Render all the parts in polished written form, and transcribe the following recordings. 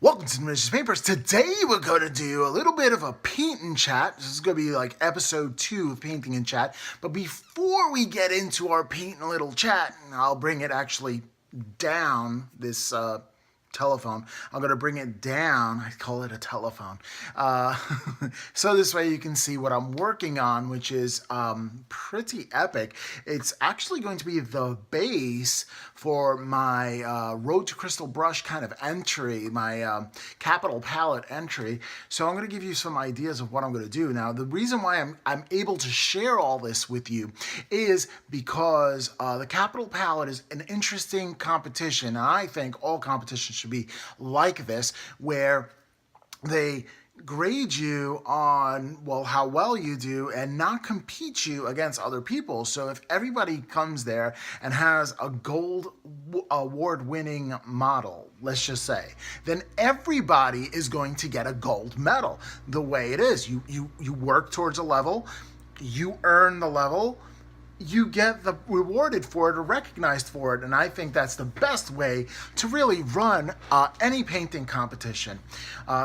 Welcome to the Malicious Papers. Today we're going to do a little bit of a paint and chat. This is going to be like episode 2 of Painting and Chat. But before we get into our paint and little chat, I'll bring it actually down this telephone. I'm going to bring it down. I call it a telephone. So this way you can see what I'm working on, which is pretty epic. It's actually going to be the base for my Road to Crystal Brush kind of entry, my capital palette entry. So I'm going to give you some ideas of what I'm going to do. Now, the reason why I'm able to share all this with you is because the capital palette is an interesting competition. And I think all competitions should be like this, where they grade you on, well, how well you do and not compete you against other people. So if everybody comes there and has a gold award-winning model, let's just say, then everybody is going to get a gold medal. The way it is, you work towards a level, you earn the level, you get rewarded for it or recognized for it. And I think that's the best way to really run any painting competition.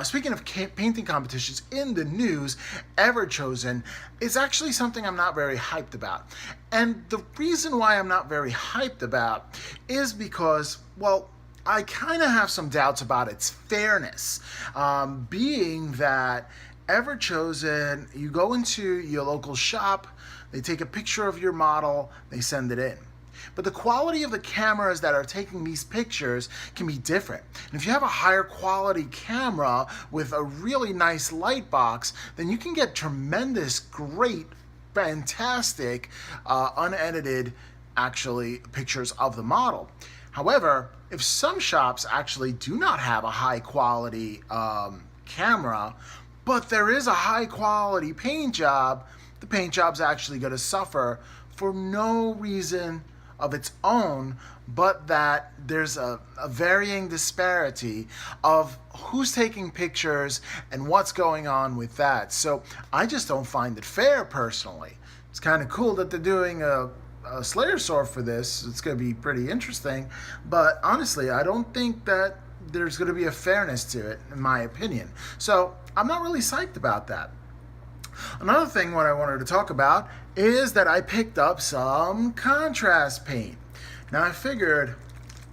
Speaking of painting competitions in the news, Everchosen is actually something I'm not very hyped about. And the reason why I'm not very hyped about is because, well, I kind of have some doubts about its fairness, being that Everchosen, you go into your local shop, they take a picture of your model, they send it in. But the quality of the cameras that are taking these pictures can be different. And if you have a higher quality camera with a really nice light box, then you can get tremendous, great, fantastic, unedited, actually, pictures of the model. However, if some shops actually do not have a high quality camera, but there is a high quality paint job, the paint job's actually going to suffer for no reason of its own, but that there's a varying disparity of who's taking pictures and what's going on with that. So I just don't find it fair, personally. It's kind of cool that they're doing a Slayer sword for this. It's going to be pretty interesting, but honestly, I don't think that there's going to be a fairness to it, in my opinion. So I'm not really psyched about that. Another thing what I wanted to talk about is that I picked up some contrast paint. Now I figured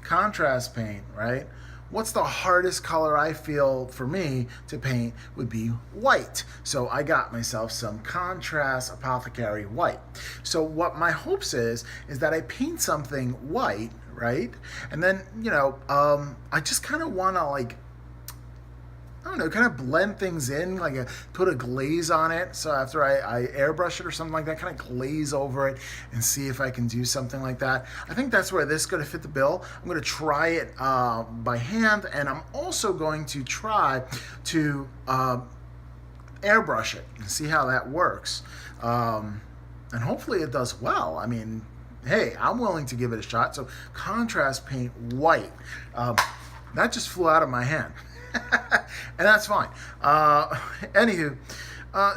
contrast paint, right? What's the hardest color I feel for me to paint would be white. So I got myself some contrast apothecary white. So what my hopes is that I paint something white, right? And then, I just kind of want to I don't know, kind of blend things in, put a glaze on it. So after I airbrush it or something like that, kind of glaze over it and see if I can do something like that. I think that's where this is going to fit the bill. I'm going to try it by hand, and I'm also going to try to airbrush it and see how that works. And hopefully it does well. I mean, hey, I'm willing to give it a shot. So contrast paint white. That just flew out of my hand. And that's fine. Anywho,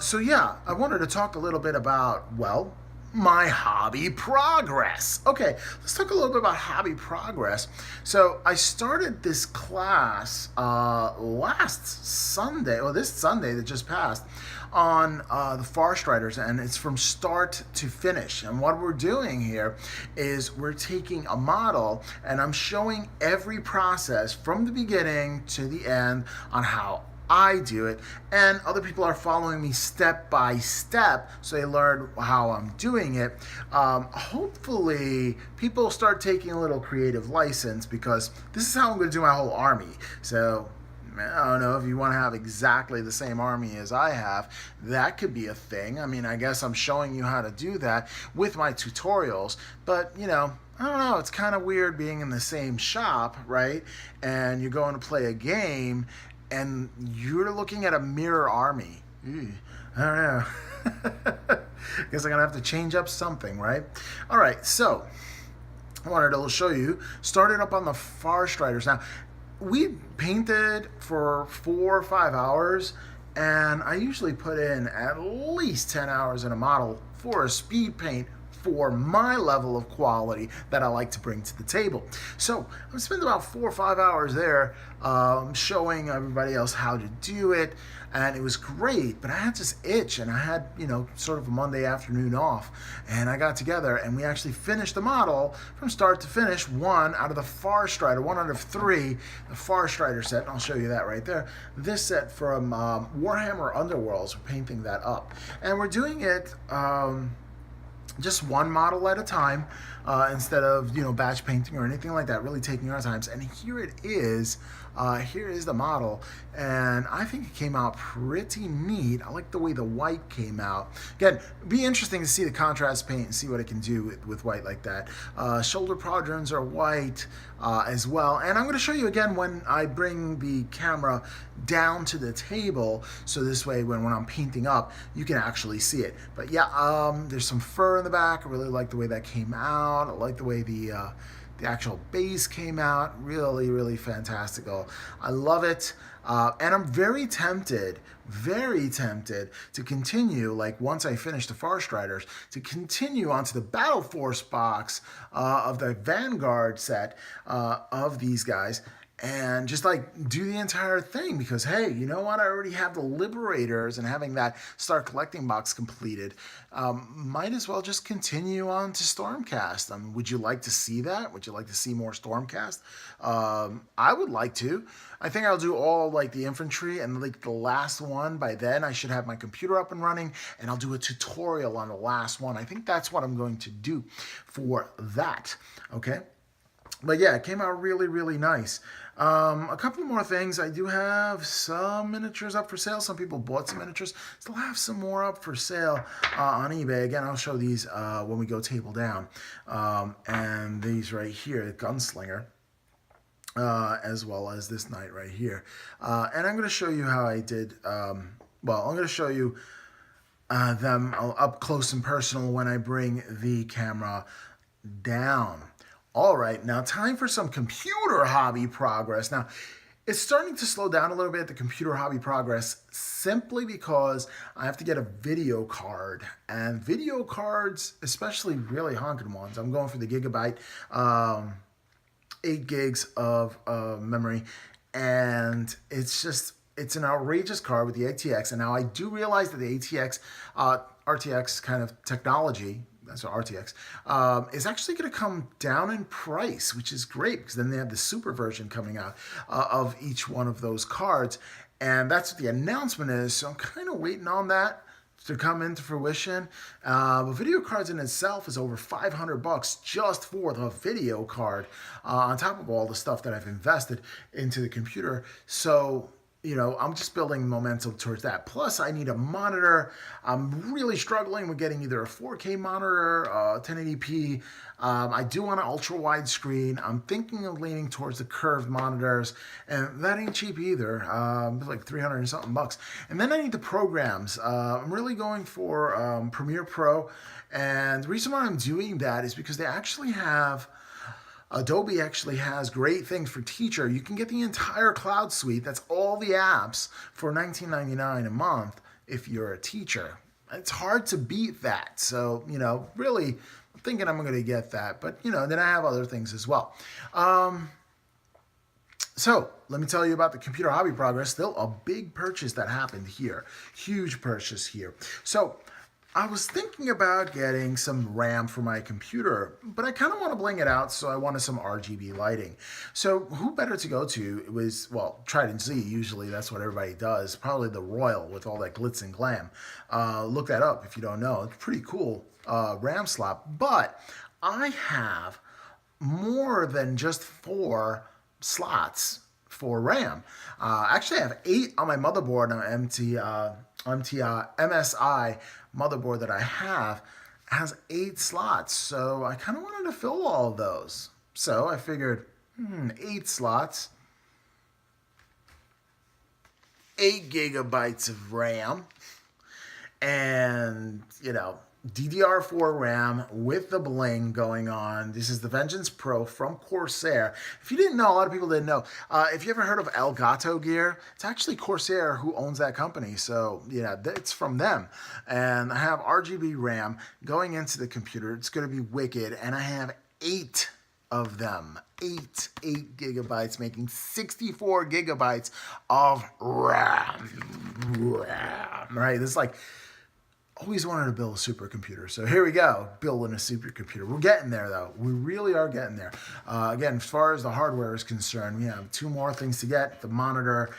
so yeah, I wanted to talk a little bit about, well, my hobby progress. Okay, let's talk a little bit about hobby progress. So I started this class last Sunday, or this Sunday that just passed, on the Forest Riders, and it's from start to finish. And what we're doing here is we're taking a model, and I'm showing every process from the beginning to the end on how I do it, and other people are following me step by step, so they learn how I'm doing it. Hopefully people start taking a little creative license, because this is how I'm going to do my whole army. So I don't know if you want to have exactly the same army as I have. That could be a thing. I mean, I guess I'm showing you how to do that with my tutorials, but I don't know, it's kind of weird being in the same shop, right? And you're going to play a game and you're looking at a mirror army. I don't know. Guess I'm going to have to change up something, right? All right, so I wanted to show you, started up on the Forest Riders. Now, we painted for 4 or 5 hours, and I usually put in at least 10 hours in a model for a speed paint for my level of quality that I like to bring to the table. So I spent about 4 or 5 hours there showing everybody else how to do it, and it was great. But I had this itch, and I had, sort of a Monday afternoon off, and I got together and we actually finished the model from start to finish, one out of the Far Strider, one out of three, the Far Strider set, and I'll show you that right there. This set from Warhammer Underworlds, we're painting that up, and we're doing it just one model at a time, instead of batch painting or anything like that, really taking our times. And here it is. Here is the model, and I think it came out pretty neat. I like the way the white came out. Again, it'd be interesting to see the contrast paint and see what it can do with white like that. Shoulder pauldrons are white as well, and I'm going to show you again when I bring the camera down to the table, so this way when I'm painting up, you can actually see it. But yeah, there's some fur in the back. I really like the way that came out. I like the way the actual base came out. Really, really fantastical. I love it. And I'm very tempted to continue, like once I finish the Far Striders, to continue onto the Battle Force box of the Vanguard set of these guys, and just like do the entire thing, because hey, you know what, I already have the Liberators, and having that Start Collecting box completed, might as well just continue on to Stormcast. Would you like to see that? Would you like to see more Stormcast? I would like to. I think I'll do all like the infantry, and like the last one, by then I should have my computer up and running, and I'll do a tutorial on the last one. I think that's what I'm going to do for that. Okay. But yeah, it came out really, really nice. A couple more things. I do have some miniatures up for sale. Some people bought some miniatures. Still have some more up for sale on eBay. Again, I'll show these when we go table down. And these right here, the Gunslinger, as well as this knight right here. And I'm going to show you how I did. I'm going to show you them up close and personal when I bring the camera down. All right, now time for some computer hobby progress. Now, it's starting to slow down a little bit, the computer hobby progress, simply because I have to get a video card. And video cards, especially really honking ones, I'm going for the Gigabyte, 8 gigs of memory. And it's an outrageous card with the ATX. And now I do realize that the ATX, RTX kind of technology, so RTX, is actually going to come down in price, which is great, because then they have the super version coming out of each one of those cards, and that's what the announcement is. So I'm kind of waiting on that to come into fruition. But video cards in itself is over $500 just for the video card, on top of all the stuff that I've invested into the computer. So I'm just building momentum towards that. Plus, I need a monitor. I'm really struggling with getting either a 4K monitor, 1080p. I do want an ultra-wide screen. I'm thinking of leaning towards the curved monitors, and that ain't cheap either. It's like 300 and something bucks. And then I need the programs. I'm really going for Premiere Pro, and the reason why I'm doing that is because they actually have Adobe actually has great things for teacher. You can get the entire cloud suite. That's all the apps for $19.99 a month if you're a teacher. It's hard to beat that. So, really, I'm thinking I'm going to get that. But, then I have other things as well. So, let me tell you about the computer hobby progress. Still a big purchase that happened here. Huge purchase here. So, I was thinking about getting some RAM for my computer, but I kind of want to bling it out, so I wanted some RGB lighting. So who better to go to? It was, Trident Z, usually that's what everybody does. Probably the Royal with all that glitz and glam. Look that up if you don't know. It's pretty cool RAM slot, but I have more than just 4 slots for RAM. Actually, I have 8 on my motherboard, on MSI motherboard that I have has 8 slots. So I kind of wanted to fill all of those. So I figured, 8 slots, 8 gigabytes of RAM, and DDR4 RAM with the bling going on. This is the Vengeance Pro from Corsair. If you didn't know, a lot of people didn't know. If you ever heard of Elgato Gear, it's actually Corsair who owns that company. So, yeah, it's from them. And I have RGB RAM going into the computer. It's going to be wicked. And I have 8 of them. 8 gigabytes, making 64 gigabytes of RAM. Right? This is like... Always wanted to build a supercomputer. So here we go, building a supercomputer. We're getting there, though. We really are getting there. Again, as far as the hardware is concerned, we have 2 more things to get, the monitor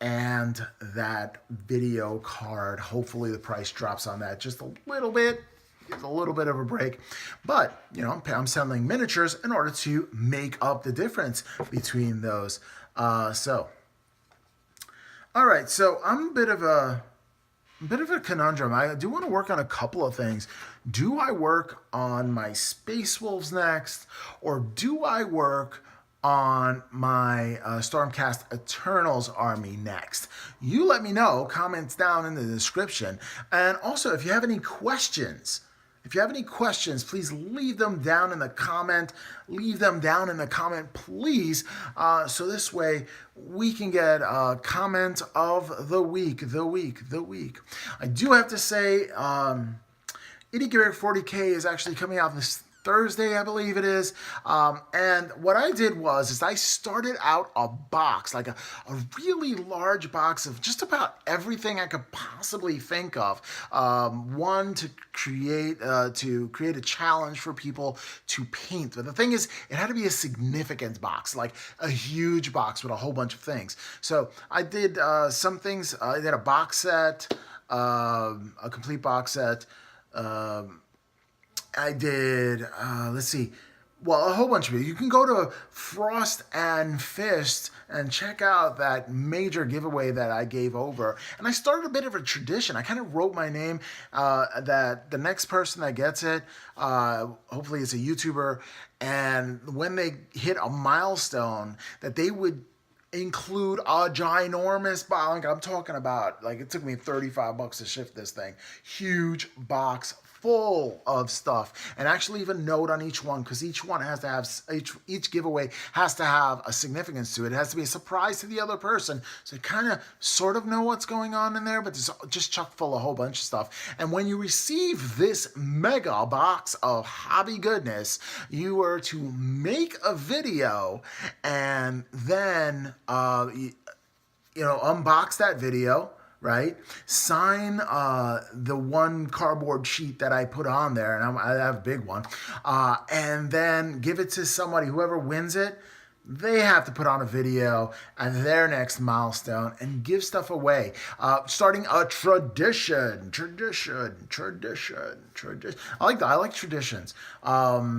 and that video card. Hopefully the price drops on that just a little bit. Gives a little bit of a break. But, you know, I'm selling miniatures in order to make up the difference between those. All right, so I'm a bit of a conundrum. I do want to work on a couple of things. Do I work on my Space Wolves next, or do I work on my Stormcast Eternals army next? You let me know. Comments down in the description. And also, if you have any questions, please leave them down in the comment. Leave them down in the comment, please. So this way we can get a comment of the week. I do have to say, Itty Gear 40K is actually coming out this Thursday, I believe it is. And what I did was I started out a box, like a really large box of just about everything I could possibly think of. One, to create a challenge for people to paint. But the thing is, it had to be a significant box, like a huge box with a whole bunch of things. So I did some things. I did a box set, a complete box set. I did, let's see, well, a whole bunch of it. You can go to Frost and Fist and check out that major giveaway that I gave over. And I started a bit of a tradition. I kind of wrote my name, that the next person that gets it, hopefully it's a YouTuber, and when they hit a milestone, that they would include a ginormous box. Like I'm talking about, like it took me $35 to shift this thing. Huge box full of stuff, and actually even note on each one, because each one has to have, each giveaway has to have a significance to it. It has to be a surprise to the other person, so you kind of sort of know what's going on in there, but it's just chock full of a whole bunch of stuff. And when you receive this mega box of hobby goodness, you are to make a video and then unbox that video, right? Sign the one cardboard sheet that I put on there, and I have a big one, and then give it to somebody. Whoever wins it, they have to put on a video at their next milestone and give stuff away. Starting a tradition. I like traditions,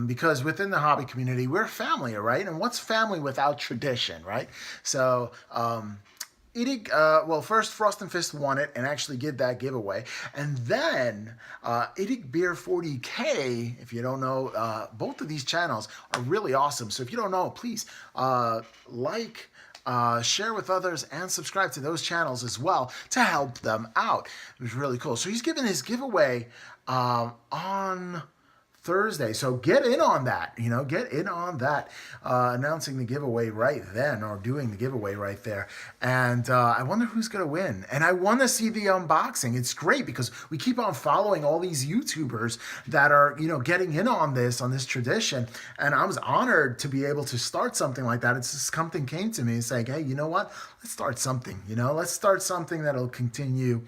because within the hobby community, we're family, right? And what's family without tradition, right? So, first Frost and Fist won it and actually did that giveaway. And then Itty Beer 40K, if you don't know, both of these channels are really awesome. So if you don't know, please share with others, and subscribe to those channels as well to help them out. It was really cool. So he's giving his giveaway on Thursday. So get in on that, announcing the giveaway right then, or doing the giveaway right there. And I wonder who's going to win. And I want to see the unboxing. It's great because we keep on following all these YouTubers that are, getting in on this tradition. And I was honored to be able to start something like that. It's just something came to me. It's like, hey, you know what? Let's start something, let's start something that'll continue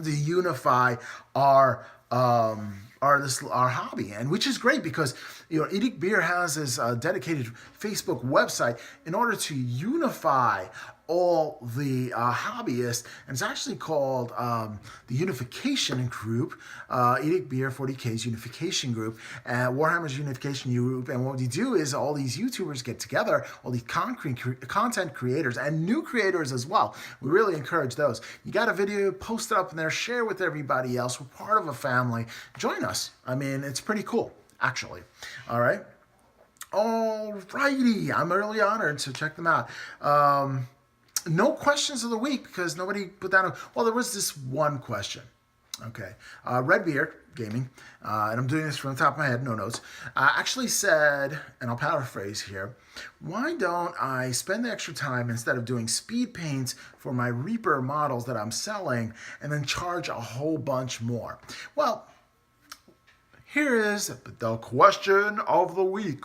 to unify our hobby, and which is great because Itty Beer has his dedicated Facebook website in order to unify all the hobbyists, and it's actually called the Unification Group, Itty Beer 40K's Unification Group, Warhammer's Unification Group. And what we do is all these YouTubers get together, all these content creators and new creators as well. We really encourage those. You got a video, post it up in there, share with everybody else. We're part of a family. Join us. I mean, it's pretty cool, actually. All right. Alrighty. I'm really honored, so check them out. No questions of the week because nobody put down well, there was this one question. Okay. Red Beard Gaming, and I'm doing this from the top of my head, no notes, actually said, and I'll paraphrase here, why don't I spend the extra time instead of doing speed paints for my Reaper models that I'm selling and then charge a whole bunch more? Well, here is the question of the week.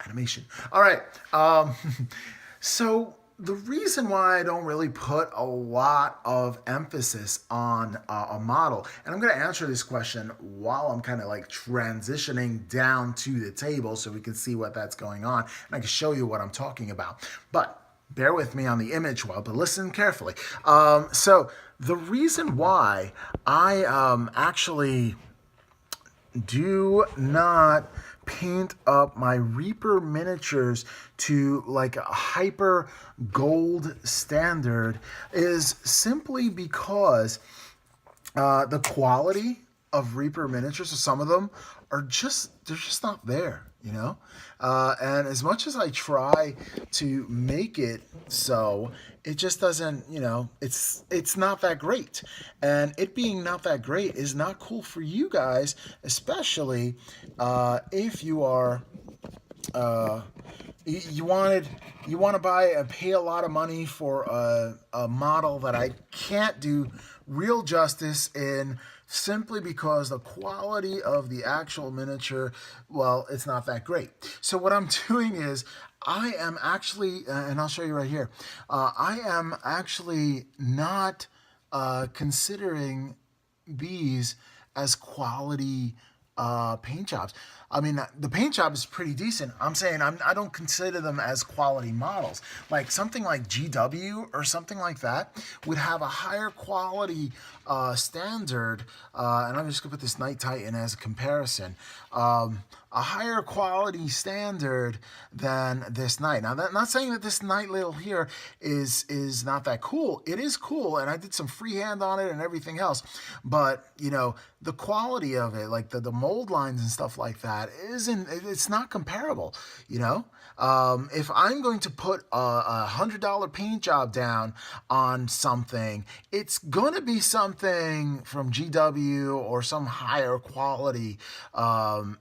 Animation. All right. So the reason why I don't really put a lot of emphasis on a model, and I'm going to answer this question while I'm kind of like transitioning down to the table so we can see what that's going on, and I can show you what I'm talking about. But bear with me on the image but listen carefully. So the reason why I actually do not paint up my Reaper miniatures to like a hyper gold standard is simply because the quality of Reaper miniatures, so some of them are they're just not there, you know? And as much as I try to make it so, it just doesn't, it's not that great. And it being not that great is not cool for you guys, especially if you are you want to pay a lot of money for a model that I can't do real justice in, simply because the quality of the actual miniature, well, it's not that great. So what I'm doing is I am actually, and I'll show you right here, I am actually not considering these as quality paint jobs. I mean, the paint job is pretty decent. I'm saying I don't consider them as quality models. Like something like GW or something like that would have a higher quality standard, and I'm just going to put this Night Titan as a comparison, a higher quality standard than this Knight. Now, not saying that this Knight little here is not that cool. It is cool, and I did some freehand on it and everything else, but, the quality of it, like the mold lines and stuff like that, it's not comparable, If I'm going to put a $100 paint job down on something, it's going to be something from GW or some higher quality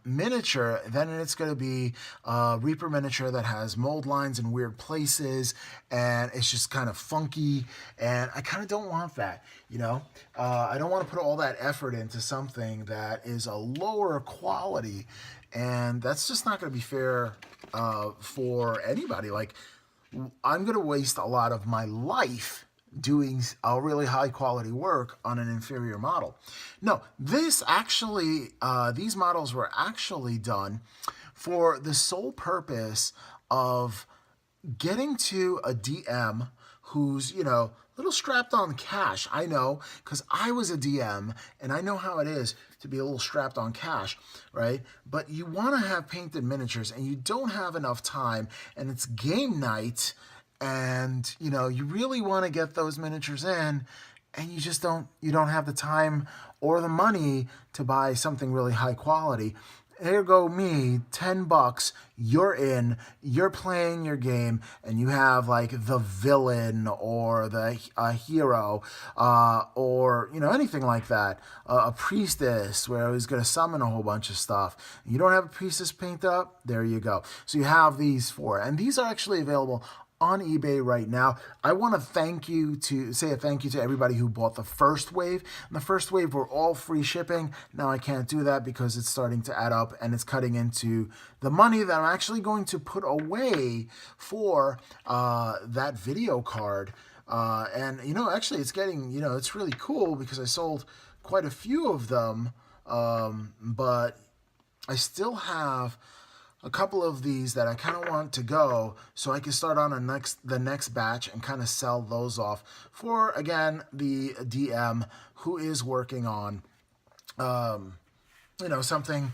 miniature. Then it's going to be a Reaper miniature that has mold lines in weird places, and it's just kind of funky, and I kind of don't want that, I don't want to put all that effort into something that is a lower quality, and that's just not going to be fair for anybody. Like, I'm going to waste a lot of my life doing a really high quality work on an inferior model. No, these models were actually done for the sole purpose of getting to a DM who's, a little strapped on cash. I know, because I was a DM, and I know how it is to be a little strapped on cash, right? But you want to have painted miniatures, and you don't have enough time, and it's game night, and, you really want to get those miniatures in, and you don't have the time or the money to buy something really high quality. Here go me, $10, you're in, you're playing your game, and you have like the villain or the hero, or anything like that, a priestess where he's going to summon a whole bunch of stuff. You don't have a priestess paint up, there you go. So you have these four, and these are actually available on eBay right now. I want to say a thank you to everybody who bought the first wave. And the first wave were all free shipping. Now I can't do that because it's starting to add up, and it's cutting into the money that I'm actually going to put away for that video card. And actually it's getting, it's really cool because I sold quite a few of them, but I still have a couple of these that I kind of want to go, so I can start on the next batch and kind of sell those off for, again, the DM who is working on something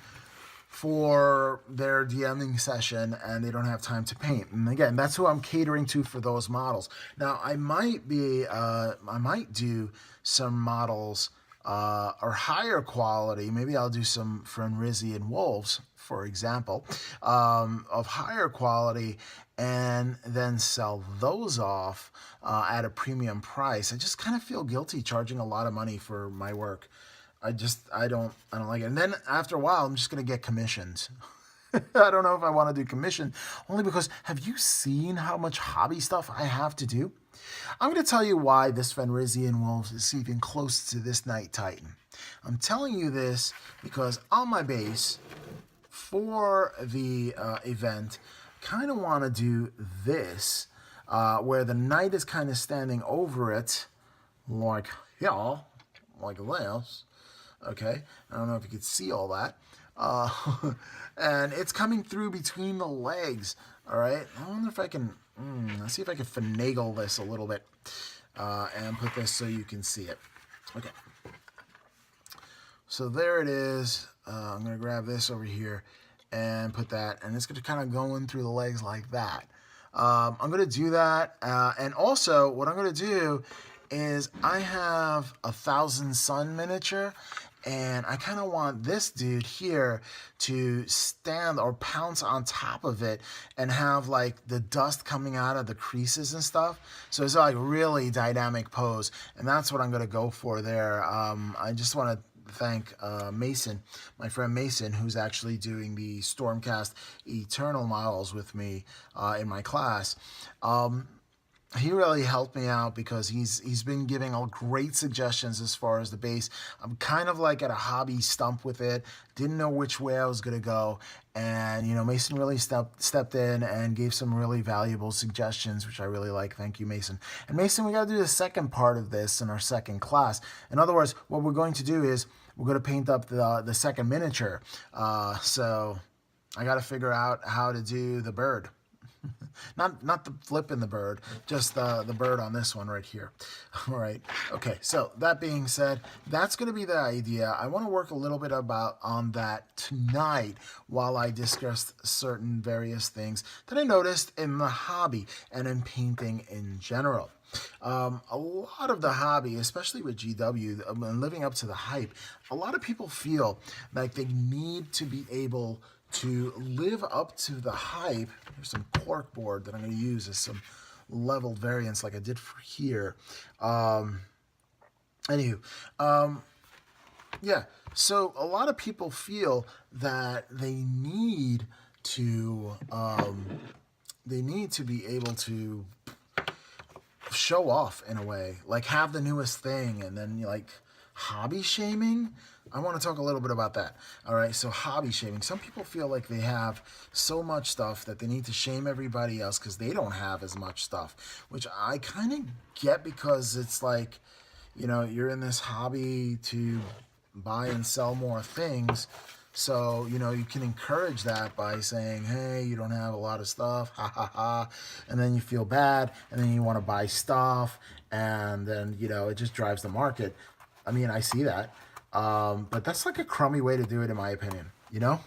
for their DMing session, and they don't have time to paint. And again, that's who I'm catering to for those models. Now, I might do some models or higher quality. Maybe I'll do some Fenrisi and Wolves, for example, of higher quality, and then sell those off at a premium price. I just kind of feel guilty charging a lot of money for my work. I don't like it. And then after a while, I'm just gonna get commissions. I don't know if I want to do commission, only because have you seen how much hobby stuff I have to do? I'm going to tell you why this Fenrisian wolf is even close to this Night Titan. I'm telling you this because on my base for the event, kind of want to do this, where the knight is kind of standing over it, like here, like this. Okay, I don't know if you could see all that. And it's coming through between the legs. All right, I wonder if I can, let's see if I can finagle this a little bit and put this so you can see it. Okay, so there it is. I'm going to grab this over here and put that, and it's going to kind of go in through the legs like that. I'm going to do that, and also what I'm going to do is I have a 1,000 Sun miniature, and I kind of want this dude here to stand or pounce on top of it and have like the dust coming out of the creases and stuff. So it's like really dynamic pose, and that's what I'm going to go for there. I just want to thank Mason, my friend Mason, who's actually doing the Stormcast Eternal models with me in my class. He really helped me out because he's been giving all great suggestions as far as the base. I'm kind of like at a hobby stump with it. Didn't know which way I was going to go. And, you know, Mason really stepped in and gave some really valuable suggestions, which I really like. Thank you, Mason. And Mason, we got to do the second part of this in our second class. In other words, what we're going to do is we're going to paint up the second miniature. So I got to figure out how to do the bird. Not the flip in the bird, just the bird on this one right here. All right. Okay. So that being said, that's going to be the idea. I want to work a little bit on that tonight while I discuss certain various things that I noticed in the hobby and in painting in general. A lot of the hobby, especially with GW, and living up to the hype, a lot of people feel like they need to be able to live up to the hype. There's some cork board that I'm going to use as some leveled variants like I did for here. Yeah, so a lot of people feel that they need to be able to show off in a way, like have the newest thing, and then like hobby shaming. I want to talk a little bit about that. All right, so hobby shaming. Some people feel like they have so much stuff that they need to shame everybody else because they don't have as much stuff, which I kind of get because it's like, you know, you're in this hobby to buy and sell more things. So, you know, you can encourage that by saying, hey, you don't have a lot of stuff, ha ha ha, and then you feel bad, and then you want to buy stuff, and then, you know, it just drives the market. I mean, I see that. But that's like a crummy way to do it, in my opinion, you know?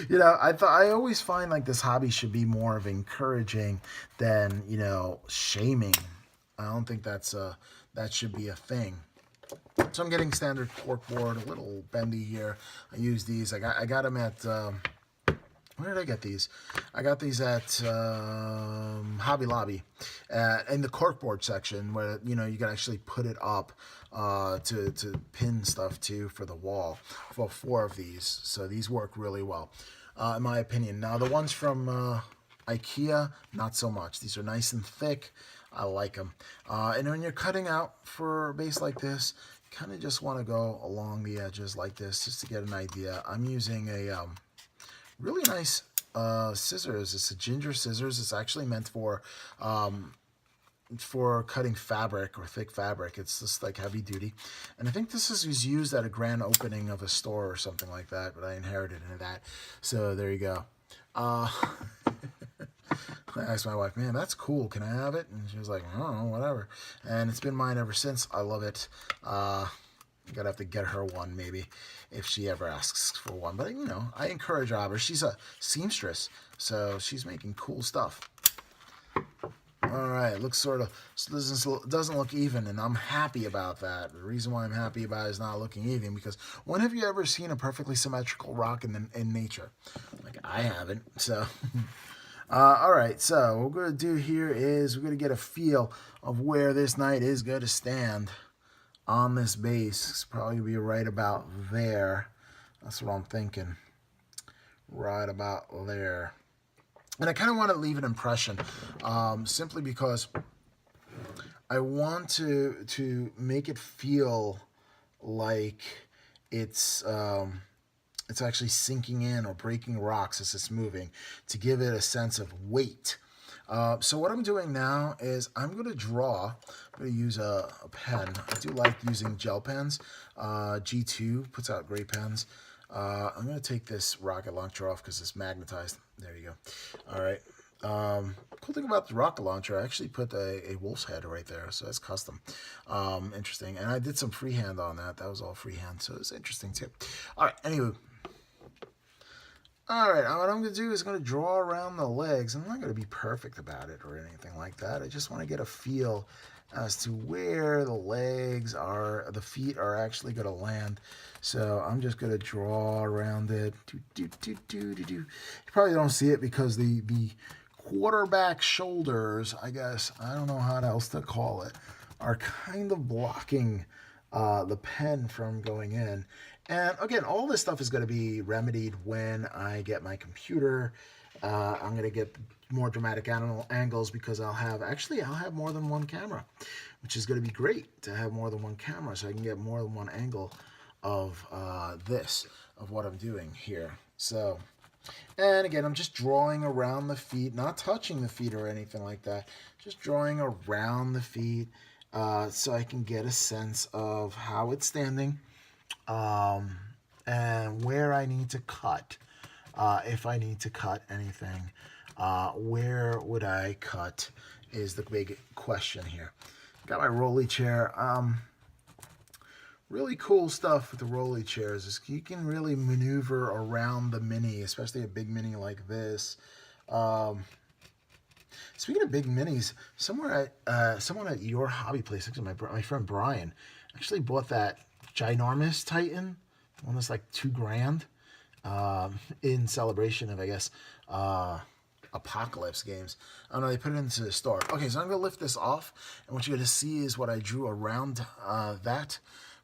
You know, I always find like this hobby should be more of encouraging than, you know, shaming. I don't think that should be a thing. So I'm getting standard cork board, a little bendy here. I use these. I got them at, where did I get these? I got these at Hobby Lobby, in the corkboard section where, you know, you can actually put it up to pin stuff to for the wall. For 4 of these, so these work really well, in my opinion. Now the ones from IKEA, not so much. These are nice and thick. I like them. And when you're cutting out for a base like this, you kind of just want to go along the edges like this just to get an idea. I'm using a really nice scissors. It's a ginger scissors. It's actually meant for cutting fabric or thick fabric. It's just like heavy duty. And I think this was used at a grand opening of a store or something like that, but I inherited that. So there you go. I asked my wife, man, that's cool. Can I have it? And she was like, I don't know, whatever. And it's been mine ever since. I love it. I'm going to have to get her one maybe if she ever asks for one. But, you know, I encourage her. She's a seamstress, so she's making cool stuff. All right, it looks sort of, doesn't look even, and I'm happy about that. The reason why I'm happy about it is not looking even, because when have you ever seen a perfectly symmetrical rock in nature? Like, I haven't, so... All right, so what we're going to do here is we're going to get a feel of where this knight is going to stand on this base. It's probably be right about there. That's what I'm thinking. Right about there. And I kind of want to leave an impression, simply because I want to make it feel like it's it's actually sinking in or breaking rocks as it's moving to give it a sense of weight. So what I'm doing now is I'm going to draw. I'm going to use a pen. I do like using gel pens. G2 puts out great pens. I'm going to take this rocket launcher off because it's magnetized. There you go. All right. Cool thing about the rocket launcher, I actually put a wolf's head right there, so that's custom. Interesting. And I did some freehand on that. That was all freehand, so it's interesting too. All right. Anyway. All right, what I'm going to do is going to draw around the legs. I'm not going to be perfect about it or anything like that. I just want to get a feel as to where the legs are, the feet are actually going to land. So I'm just going to draw around it. You probably don't see it because the quarterback shoulders, I guess, I don't know how else to call it, are kind of blocking the pen from going in. And again, all this stuff is going to be remedied when I get my computer. I'm going to get more dramatic angles because I'll have more than one camera, which is going to be great to have more than one camera so I can get more than one angle of of what I'm doing here. So, and again, I'm just drawing around the feet, not touching the feet or anything like that, just drawing around the feet so I can get a sense of how it's standing. And where I need to cut, if I need to cut anything, where would I cut is the big question here. Got my rolly chair. Really cool stuff with the rolly chairs is you can really maneuver around the Mini, especially a big Mini like this. Speaking of big minis, someone at your hobby place, actually my friend Brian, actually bought that ginormous Titan, one that's like $2,000, in celebration of, I guess, Apocalypse games. I don't know, they put it into the store. Okay, so I'm going to lift this off, and what you're going to see is what I drew around that.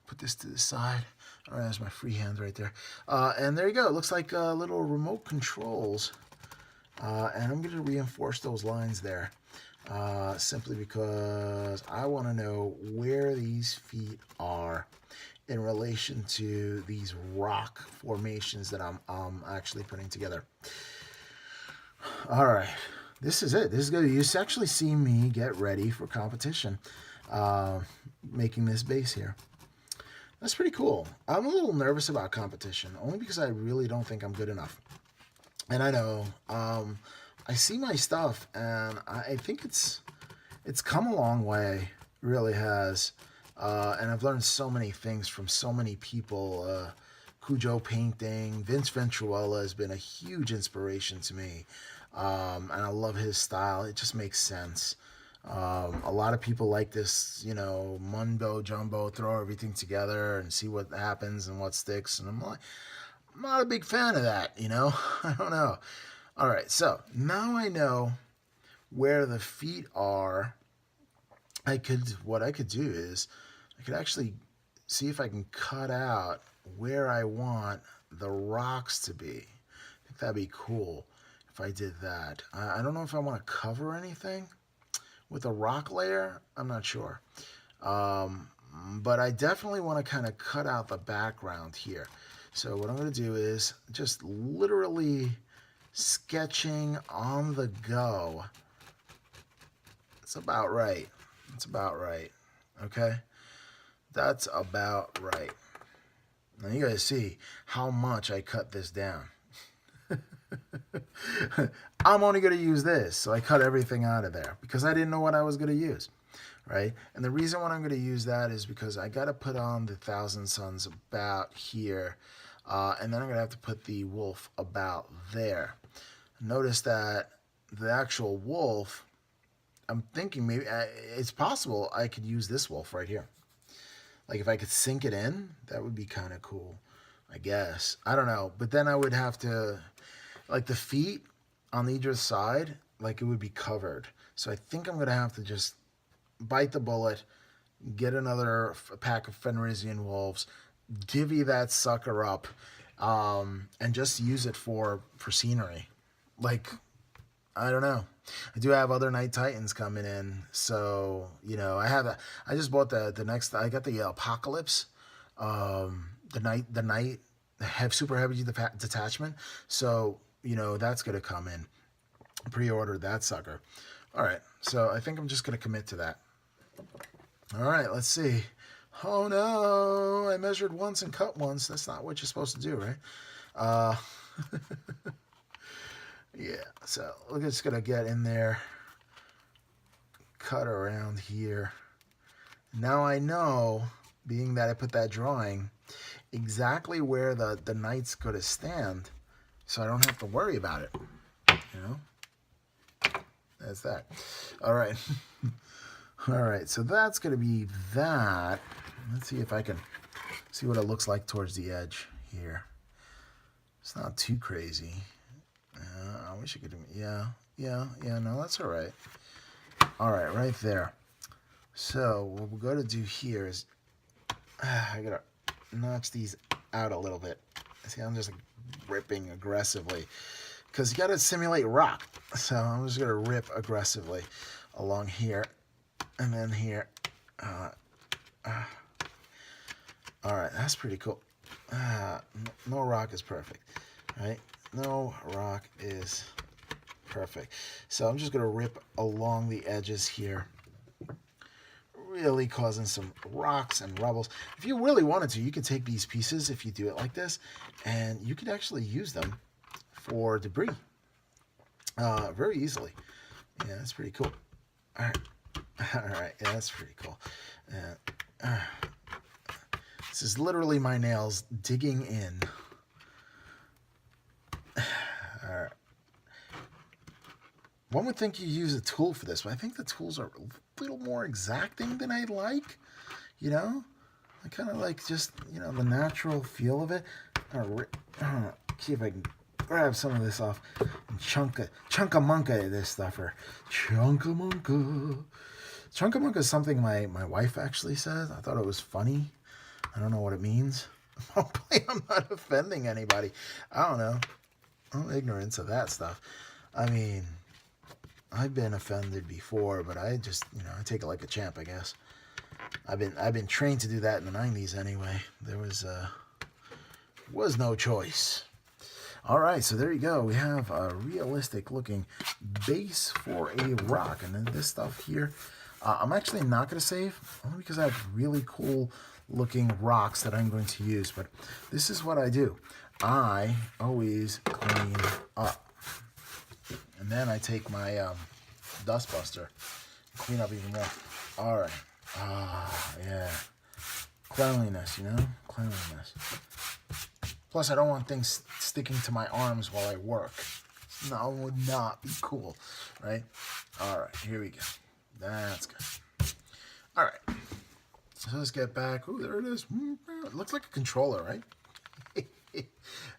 Put this to the side. All right, there's my free hand right there. And there you go. It looks like little remote controls. And I'm going to reinforce those lines there simply because I want to know where these feet are in relation to these rock formations that I'm actually putting together. All right, this is it. This is good. You actually see me get ready for competition, making this base here. That's pretty cool. I'm a little nervous about competition, only because I really don't think I'm good enough. And I know, I see my stuff, and I think it's come a long way. It really has. And I've learned so many things from so many people. Cujo Painting, Vince Ventuella has been a huge inspiration to me. And I love his style. It just makes sense. A lot of people like this, mundo jumbo, throw everything together and see what happens and what sticks. And I'm not a big fan of that, I don't know. All right, so now I know where the feet are. What I could do is I could actually see if I can cut out where I want the rocks to be. I think that'd be cool if I did that. I don't know if I want to cover anything with a rock layer. I'm not sure. But I definitely want to kind of cut out the background here. So what I'm going to do is just literally sketching on the go. That's about right. That's about right. Okay? That's about right. Now you guys see how much I cut this down. I'm only going to use this, so I cut everything out of there because I didn't know what I was going to use, right? And the reason why I'm going to use that is because I got to put on the Thousand Suns about here, and then I'm going to have to put the wolf about there. Notice that the actual wolf, I'm thinking maybe it's possible I could use this wolf right here. Like if I could sink it in, that would be kind of cool, I guess. I don't know. But then I would have to, like the feet, on either side, like it would be covered. So I think I'm going to have to just bite the bullet, get another pack of Fenrisian wolves, divvy that sucker up, and just use it for scenery. Like, I don't know. I do have other Night Titans coming in, so I just bought the next. I got the Apocalypse, the night have super heavy detachment. So that's gonna come in. Pre-ordered that sucker. All right, so I think I'm just gonna commit to that. All right, let's see. Oh no, I measured once and cut once. That's not what you're supposed to do, right? Yeah, so we're just gonna get in there, cut around here. Now I know, being that I put that drawing, exactly where the knight's gonna stand, so I don't have to worry about it. That's that. All right. All right, so that's gonna be that. Let's see if I can see what it looks like towards the edge here. It's not too crazy. I wish I could do, yeah, no, that's all right. All right, right there. So what we're going to do here is, I got to notch these out a little bit. See, I'm just like ripping aggressively because you got to simulate rock. So I'm just going to rip aggressively along here and then here. All right, that's pretty cool. No rock is perfect, right? No rock is perfect. So I'm just going to rip along the edges here, really causing some rocks and rubbles. If you really wanted to, you could take these pieces, if you do it like this, and you could actually use them for debris very easily. Yeah, that's pretty cool. All right. All right, yeah, that's pretty cool. This is literally my nails digging in. All right. One would think you use a tool for this, but I think the tools are a little more exacting than I like. I kind of like just, the natural feel of it. See if I can grab some of this off and chunkamunka this stuffer. Chunkamunka. Chunkamunka is something my wife actually says. I thought it was funny. I don't know what it means. Hopefully I'm not offending anybody. I don't know. I'm ignorant to that stuff. I mean, I've been offended before, but I just, I take it like a champ, I guess. I've been trained to do that in the 90s anyway. There was no choice. All right, so there you go. We have a realistic looking base for a rock. And then this stuff here, I'm actually not going to save, only because I have really cool looking rocks that I'm going to use. But this is what I do. I always clean up. And then I take my dust buster and clean up even more. All right. Yeah. Cleanliness, Cleanliness. Plus, I don't want things sticking to my arms while I work. That would not be cool, right? All right, here we go. That's good. All right. So let's get back. Oh, there it is. It looks like a controller, right?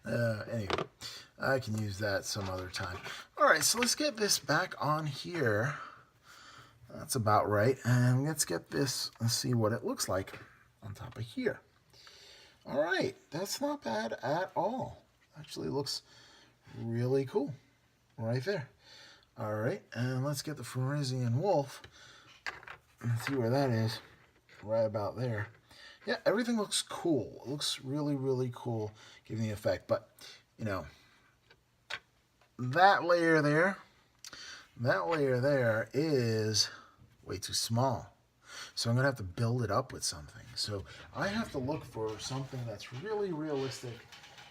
Anyway, I can use that some other time. All right, so let's get this back on here. That's about right. And let's get this and see what it looks like on top of here. All right, that's not bad at all. Actually looks really cool right there. All right, and let's get the Fenrisian wolf and see where that is. Right about there. Yeah, everything looks cool. It looks really, really cool, giving the effect. But, that layer there is way too small. So I'm going to have to build it up with something. So I have to look for something that's really realistic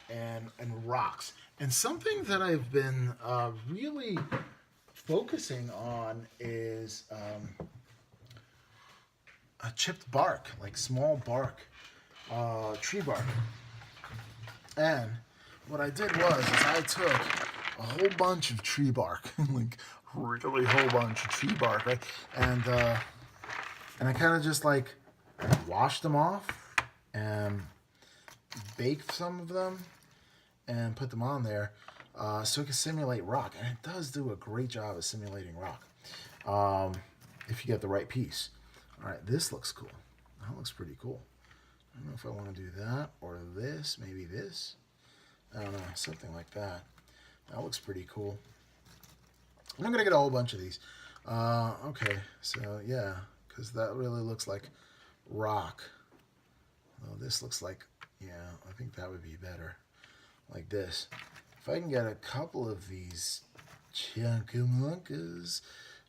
and rocks. And something that I've been really focusing on is a chipped bark, like small bark, tree bark. And what I did was I took a whole bunch of tree bark, like really whole bunch of tree bark, right? And I kind of just like washed them off and baked some of them and put them on there. so it can simulate rock, and it does do a great job of simulating rock if you get the right piece. All right, this looks cool. That looks pretty cool. I don't know if I want to do that or this, maybe this. I don't know, something like that. That looks pretty cool. I'm going to get a whole bunch of these. Okay, so yeah, because that really looks like rock. Well, this looks like, yeah, I think that would be better. Like this. If I can get a couple of these chunkamunkas,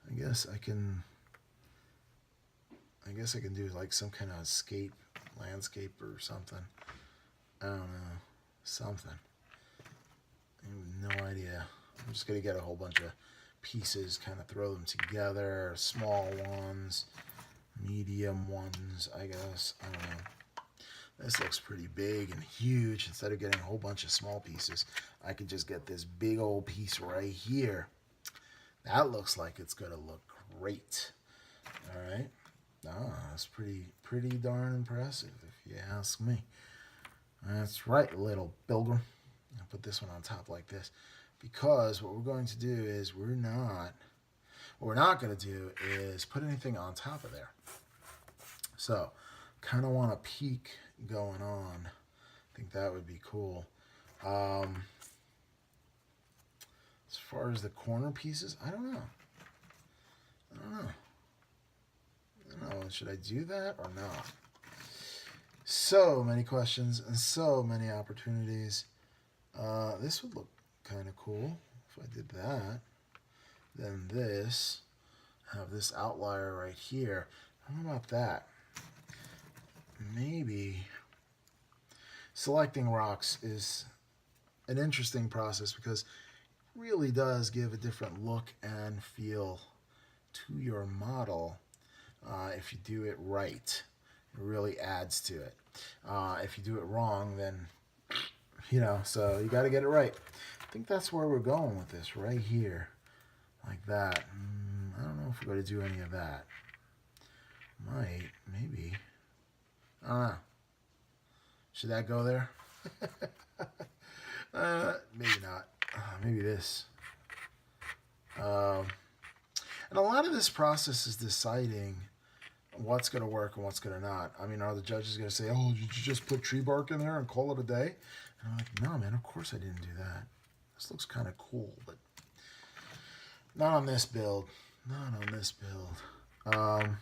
I guess I can do like some kind of landscape or something. I don't know. Something. I have no idea. I'm just going to get a whole bunch of pieces, kind of throw them together. Small ones, medium ones, I guess. I don't know. This looks pretty big and huge. Instead of getting a whole bunch of small pieces, I could just get this big old piece right here. That looks like it's going to look great. All right. That's pretty darn impressive, if you ask me. That's right, little pilgrim. I'll put this one on top like this, because what we're going to do is what we're not going to do is put anything on top of there. So, kind of want a peak going on. I think that would be cool. As far as the corner pieces, I don't know. Should I do that or not? So many questions and so many opportunities. This would look kind of cool if I did that. Then this, have this outlier right here. How about that? Maybe selecting rocks is an interesting process because it really does give a different look and feel to your model if you do it right. It really adds to it. If you do it wrong, then, so you got to get it right. I think that's where we're going with this, right here. Like that. I don't know if we're going to do any of that. Might, maybe. I don't know. Should that go there? Maybe not. Maybe this. And a lot of this process is deciding what's going to work and what's going to not. I mean, are the judges going to say, oh, did you just put tree bark in there and call it a day? And I'm like, no, man, of course I didn't do that. This looks kind of cool, but not on this build. Not on this build. Now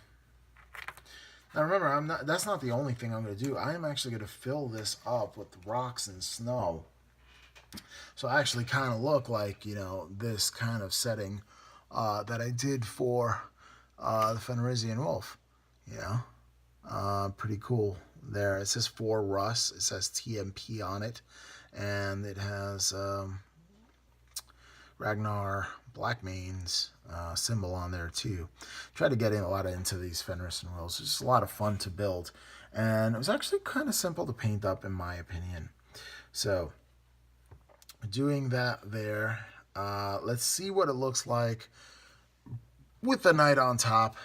remember, that's not the only thing I'm going to do. I am actually going to fill this up with rocks and snow. So I actually kind of look like, this kind of setting that I did for the Fenrisian Wolf. Pretty cool there. It says for Russ. It says TMP on it. And it has Ragnar Blackmane's symbol on there too. Tried to get in a lot into these Fenrisian Wolves. It's just a lot of fun to build. And it was actually kind of simple to paint up in my opinion. So doing that there. Let's see what it looks like with the knight on top.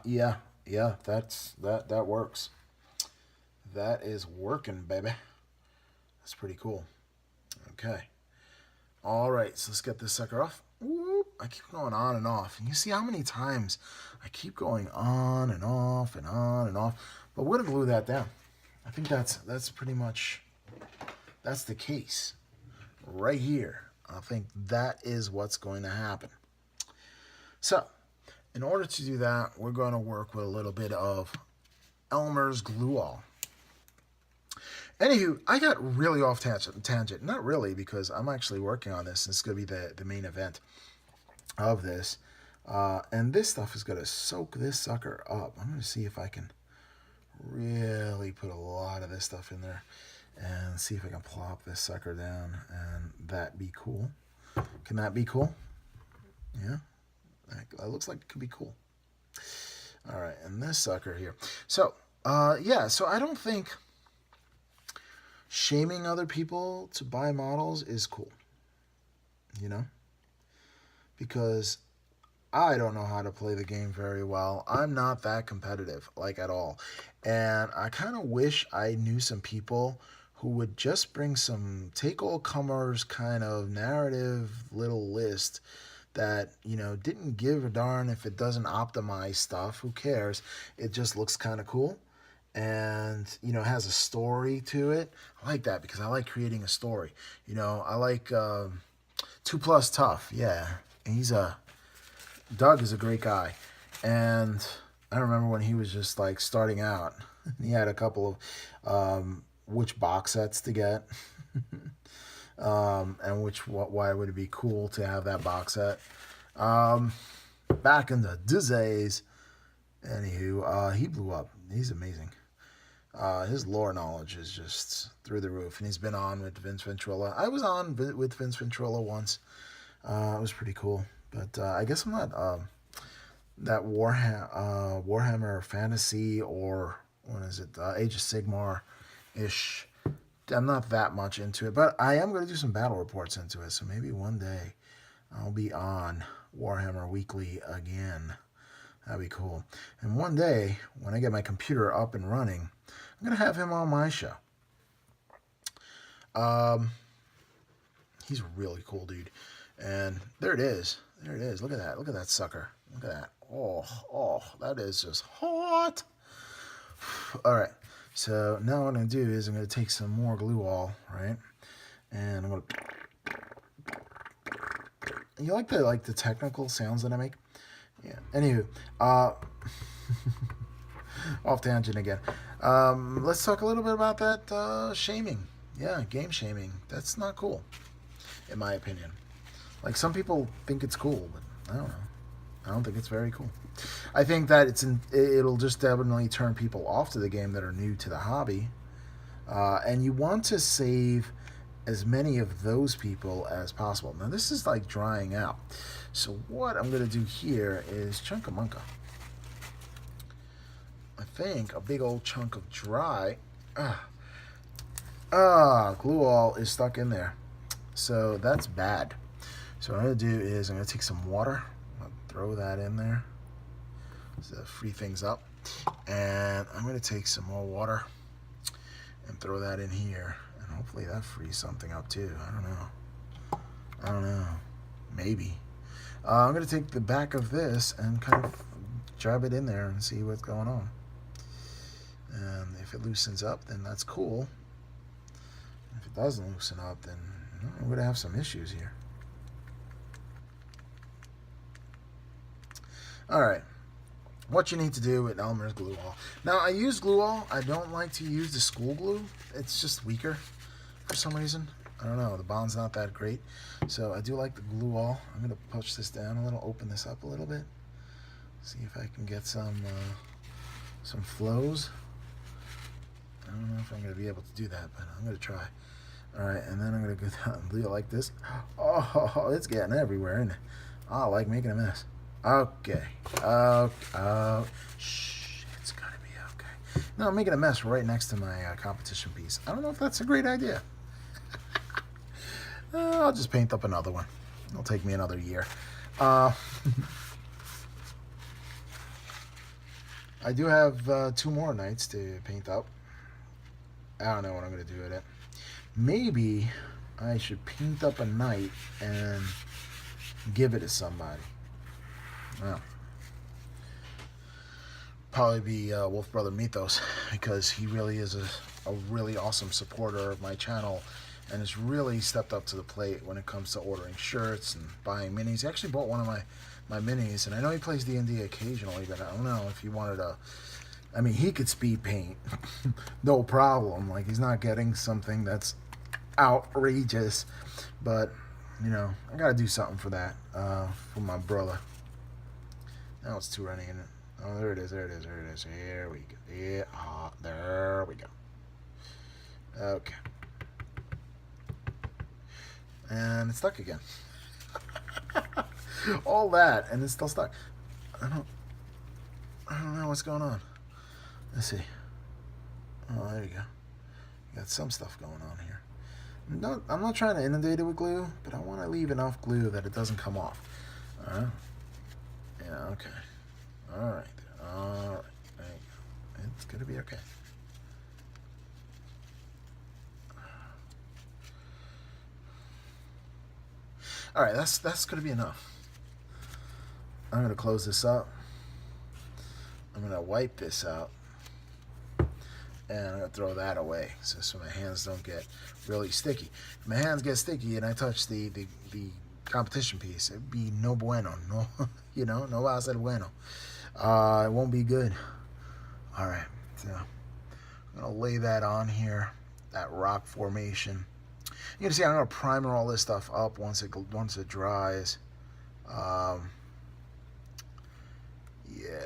Yeah, that works. That is working, baby. That's pretty cool. Okay. All right, so let's get this sucker off. Whoop, I keep going on and off. And you see how many times I keep going on and off and on and off. But we're going to glue that down. I think that's pretty much, that's the case right here. I think that is what's going to happen. So, in order to do that, we're going to work with a little bit of Elmer's Glue All. Anywho, I got really off tangent. Not really, because I'm actually working on this, and it's going to be the main event of this. And this stuff is going to soak this sucker up. I'm going to see if I can really put a lot of this stuff in there and see if I can plop this sucker down, and that be cool. Can that be cool? Yeah, that looks like it could be cool. All right, and this sucker here. So, yeah, so I don't think shaming other people to buy models is cool, because I don't know how to play the game very well. I'm not that competitive, like, at all. And I kind of wish I knew some people who would just bring some take all comers kind of narrative little list that, didn't give a darn if it doesn't optimize stuff. Who cares? It just looks kind of cool and, has a story to it. I like that because I like creating a story. I like 2+ Tough. Yeah. Doug is a great guy. And I remember when he was just like starting out, he had a couple of which box sets to get. And why would it be cool to have that box set? Back in the days, anywho, he blew up. He's amazing. His lore knowledge is just through the roof, and he's been on with Vince Ventrilla. I was on with Vince Ventrilla once. It was pretty cool, but I guess I'm not that Warhammer Fantasy or what is it, Age of Sigmar ish. I'm not that much into it, but I am going to do some battle reports into it. So maybe one day I'll be on Warhammer Weekly again. That'd be cool. And one day, when I get my computer up and running, I'm going to have him on my show. He's a really cool dude. And there it is. There it is. Look at that. Look at that sucker. Look at that. Oh, that is just hot. All right. So now what I'm going to do is I'm going to take some more glue all, right? And I'm going to... You like the technical sounds that I make? Yeah. Anywho, off tangent again. Let's talk a little bit about that shaming. Yeah, game shaming. That's not cool, in my opinion. Like, some people think it's cool, but I don't know. I don't think it's very cool. I think that it'll just definitely turn people off to the game that are new to the hobby. And you want to save as many of those people as possible. Now, this is like drying out. So what I'm going to do here is Chunkamunka. I think a big old chunk of dry... glue all is stuck in there. So that's bad. So what I'm going to do is I'm going to take some water. I'll throw that in there to free things up. And I'm going to take some more water and throw that in here. And hopefully that frees something up too. I don't know. Maybe. I'm going to take the back of this and kind of jab it in there and see what's going on. And if it loosens up, then that's cool. If it doesn't loosen up, then I'm going to have some issues here. Alright, what you need to do with Elmer's glue all. Now, I use glue all. I don't like to use the school glue. It's just weaker for some reason. I don't know, the bond's not that great. So I do like the glue all. I'm going to push this down a little, open this up a little bit. See if I can get some flows. I don't know if I'm going to be able to do that, but I'm going to try. Alright, and then I'm going to go down and do it like this. Oh, it's getting everywhere, isn't it? I like making a mess. Okay. Shh, it's gonna be okay. No, I'm making a mess right next to my competition piece. I don't know if that's a great idea. I'll just paint up another one. It'll take me another year. I do have 2 more nights to paint up. I don't know what I'm gonna do with it. Maybe I should paint up a night and give it to somebody. Well, probably be Wolf Brother Mythos, because he really is a really awesome supporter of my channel and has really stepped up to the plate when it comes to ordering shirts and buying minis. He actually bought one of my minis, and I know he plays D&D occasionally, but I don't know if he wanted to... I mean, he could speed paint, no problem. Like, he's not getting something that's outrageous, but, I gotta do something for that, for my brother. Now it's 2 running in it. Oh, there it is. Here we go. Yeah, there we go. Okay. And it's stuck again. All that, and it's still stuck. I don't know what's going on. Let's see. Oh, there you go. You got some stuff going on here. No, I'm not trying to inundate it with glue, but I want to leave enough glue that it doesn't come off. Alright. Yeah, okay. Alright. There you go. It's gonna be okay. All right, that's going to be enough. I'm going to close this up. I'm going to wipe this out. And I'm going to throw that away so my hands don't get really sticky. If my hands get sticky and I touch the competition piece, it'd be no bueno. No, no va a ser bueno. It won't be good. All right, so I'm going to lay that on here, that rock formation. You can see I'm going to primer all this stuff up once it dries. Yeah,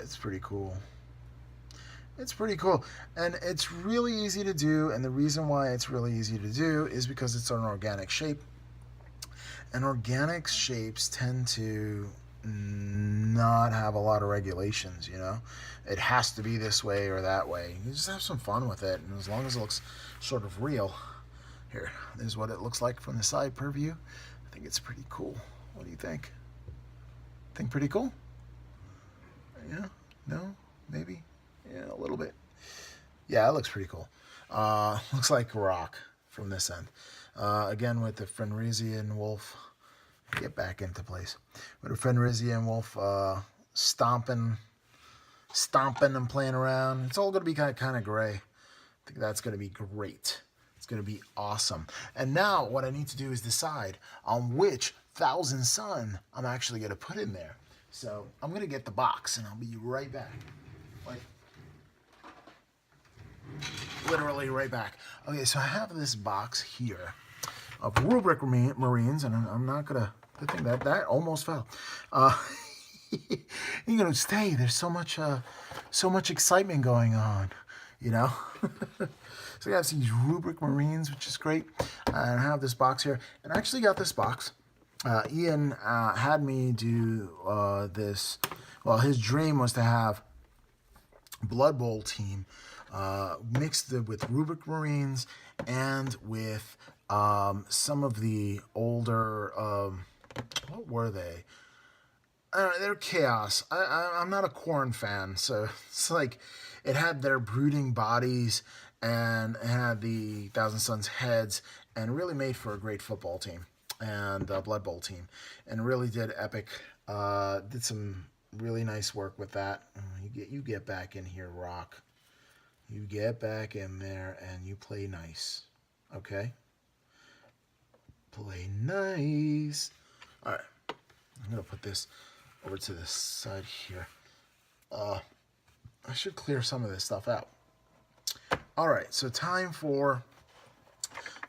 it's pretty cool. It's pretty cool, and it's really easy to do, and the reason why it's really easy to do is because it's an organic shape, and organic shapes tend to not have a lot of regulations, It has to be this way or that way. You just have some fun with it, and as long as it looks sort of real. Here, this is what it looks like from the side per view. I think it's pretty cool. What do you think? Think pretty cool? Yeah? No? Maybe? Yeah, a little bit. Yeah, it looks pretty cool. Looks like rock from this end. Again, with the Fenrisian wolf, get back into place. With the Fenrisian wolf stomping and playing around. It's all going to be kind of gray. I think that's going to be great. It's going to be awesome. And now what I need to do is decide on which Thousand Sun I'm actually going to put in there. So I'm going to get the box, and I'll be right back. Like, literally right back. Okay, so I have this box here of rubric marines, and I'm not gonna. Good thing that almost fell. You're gonna stay. There's so much excitement going on, So I have these rubric marines, which is great. And I have this box here, and I actually got this box. Ian had me do this. Well, his dream was to have Blood Bowl team mixed with rubric marines and with some of the older what were they? They're chaos. I'm not a Corn fan, so it's like it had their brooding bodies and it had the Thousand Suns heads, and really made for a great football team and Blood Bowl team, and really did epic. Did some really nice work with that. You get back in here, Rock. You get back in there and you play nice, okay? Play nice. All right, I'm gonna put this over to this side here. I should clear some of this stuff out. All right, so time for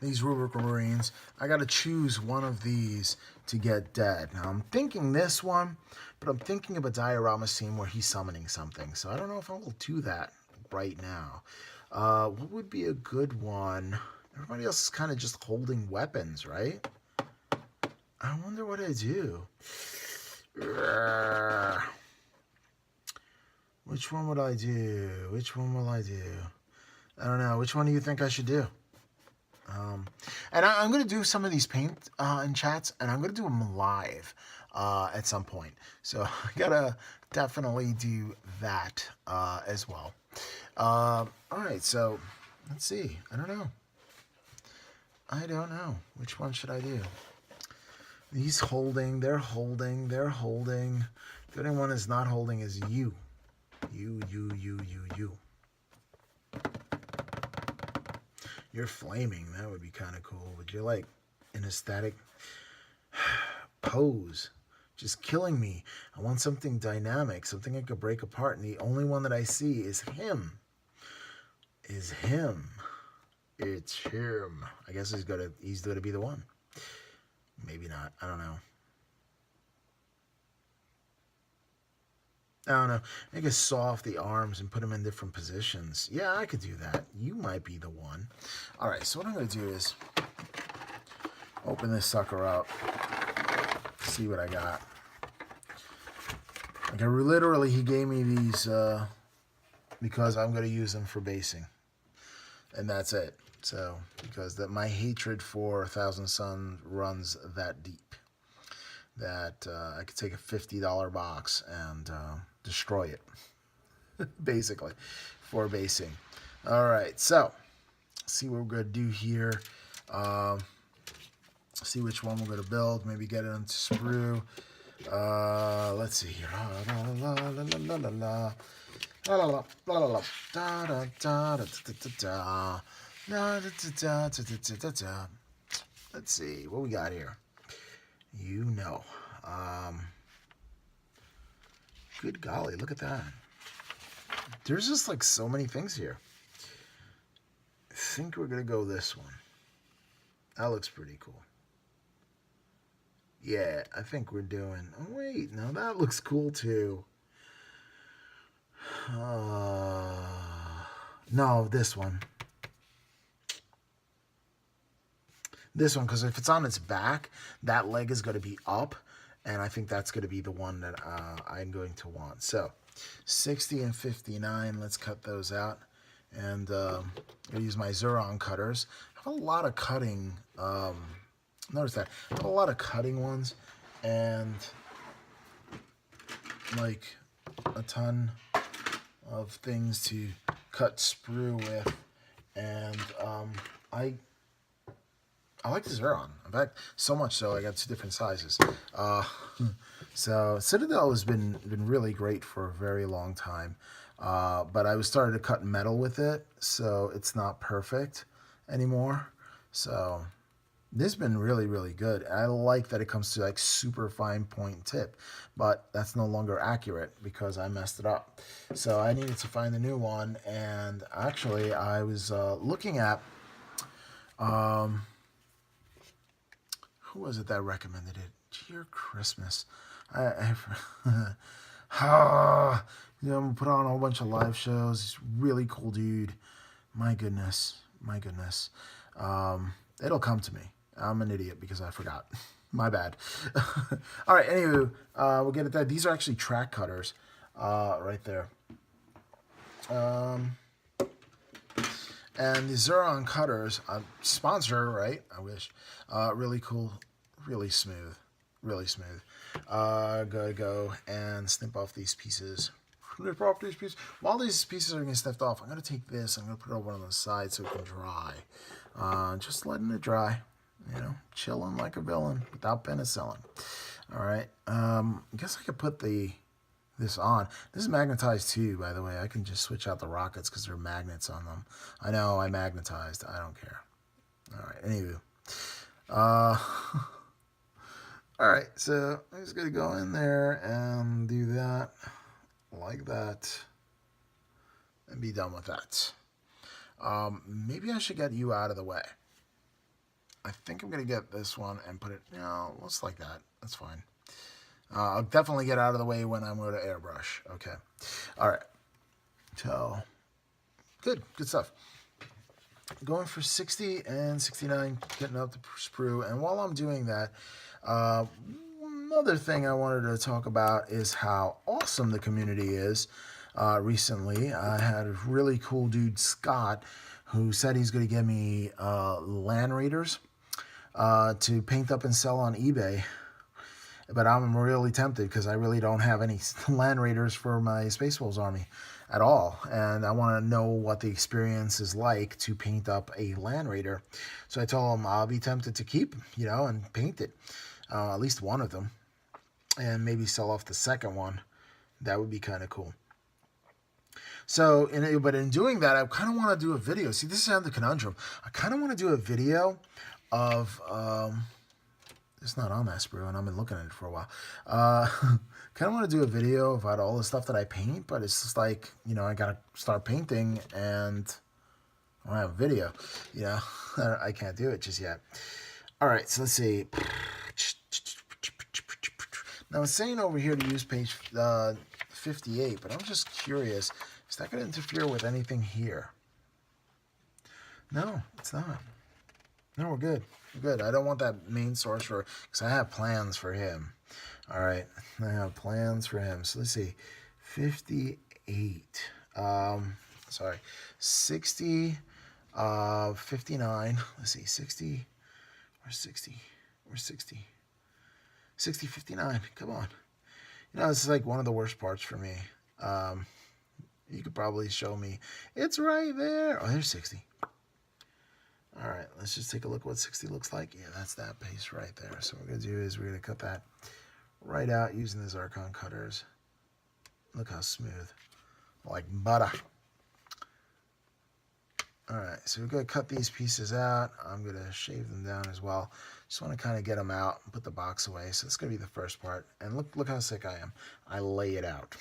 these rubric marines. I got to choose one of these to get dead. Now I'm thinking this one, but I'm thinking of a diorama scene where he's summoning something. So I don't know if I will do that right now. What would be a good one? Everybody else is kind of just holding weapons, right? I wonder what I do. Which one would I do? Which one will I do? I don't know. Which one do you think I should do? And I'm going to do some of these paint and chats, and I'm going to do them live at some point. So I got to definitely do that as well. All right, so let's see. I don't know. Which one should I do? He's holding, they're holding, they're holding. The only one that's not holding is you. You. You're flaming. That would be kind of cool. Would you like an aesthetic pose? Just killing me. I want something dynamic, something I could break apart. And the only one that I see is him. It's him. I guess he's gonna be the one. Maybe not. I don't know. Make us saw off the arms and put them in different positions. Yeah, I could do that. You might be the one. All right, so what I'm going to do is open this sucker up, see what I got. Like literally, he gave me these because I'm going to use them for basing. And that's it. So, because my hatred for Thousand Sun runs that deep. That I could take a $50 box and destroy it, basically, for basing. All right, so see what we're going to do here. See which one we're going to build. Maybe get it onto sprue. Let's see here. La la la la la la la. La la la la la la. Da da da da da da da. Da da da da da da da. Let's see what we got here. You know. Good golly, look at that. There's just like so many things here. I think we're gonna go this one. That looks pretty cool. Yeah, I think we're doing. Oh wait, no, that looks cool too. No, this one. This one, because if it's on its back, that leg is going to be up, and I think that's going to be the one that I'm going to want. So 60 and 59, let's cut those out. And I'll use my Xuron cutters. I have a lot of cutting, notice that, I have a lot of cutting ones, and like a ton of things to cut sprue with. And I like the Xuron. In fact, so much so I got 2 different sizes. So Citadel has been really great for a very long time. But I was starting to cut metal with it, so it's not perfect anymore. So this has been really good. I like that it comes to like super fine point tip, but that's no longer accurate because I messed it up. So I needed to find a new one, and actually I was looking at who was it that recommended it? Dear Christmas. I you know, put on a whole bunch of live shows. He's a really cool dude. My goodness. It'll come to me. I'm an idiot because I forgot. My bad. All right, anywho, we'll get at that. These are actually track cutters right there. And the Xuron cutters, sponsor, right? I wish. Really cool, really smooth. Go and snip off these pieces. While these pieces are getting snipped off, I'm going to take this, I'm going to put it over on the side so it can dry. Just letting it dry, you know, chilling like a villain without penicillin. All right, I guess I could put this on. This is magnetized too, by the way. I can just switch out the rockets because there are magnets on them. I know I magnetized. I don't care. All right, anywho. All right, so I'm just going to go in there and do that like that and be done with that. Maybe I should get you out of the way. I think I'm going to get this one and put it, you know, looks like that. That's fine. I'll definitely get out of the way when I'm going to airbrush. Okay. All right. So, good stuff. Going for 60 and 69, getting up the sprue. And while I'm doing that, another thing I wanted to talk about is how awesome the community is. Recently, I had a really cool dude, Scott, who said he's going to give me land raiders to paint up and sell on eBay. But I'm really tempted because I really don't have any land raiders for my Space Wolves army at all. And I want to know what the experience is like to paint up a land raider. So I told him I'll be tempted to keep, you know, and paint it. At least one of them. And maybe sell off the second one. That would be kind of cool. So, but in doing that, I kind of want to do a video. See, this is the conundrum. I kind of want to do a video of... it's not on that sprue, and I've been looking at it for a while. Kind of want to do a video about all the stuff that I paint, but it's just like, you know, I got to start painting, and I don't have a video. You know, I can't do it just yet. All right, so let's see. Now, it's saying over here to use page 58, but I'm just curious. Is that going to interfere with anything here? No, it's not. No, we're good. We're good. I don't want that main source for, because I have plans for him. All right, I have plans for him. So let's see, 58. Sorry, 60, 59. Let's see, 60. Where's 60? Where's 60? 60, 59. Come on. You know, this is like one of the worst parts for me. You could probably show me. It's right there. Oh, there's 60. All right, let's just take a look at what 60 looks like. Yeah, that's that piece right there. So what we're going to do is we're going to cut that right out using the Zircon cutters. Look how smooth. Like butter. All right, so we're going to cut these pieces out. I'm going to shave them down as well. Just want to kind of get them out and put the box away. So that's going to be the first part. And look how sick I am. I lay it out.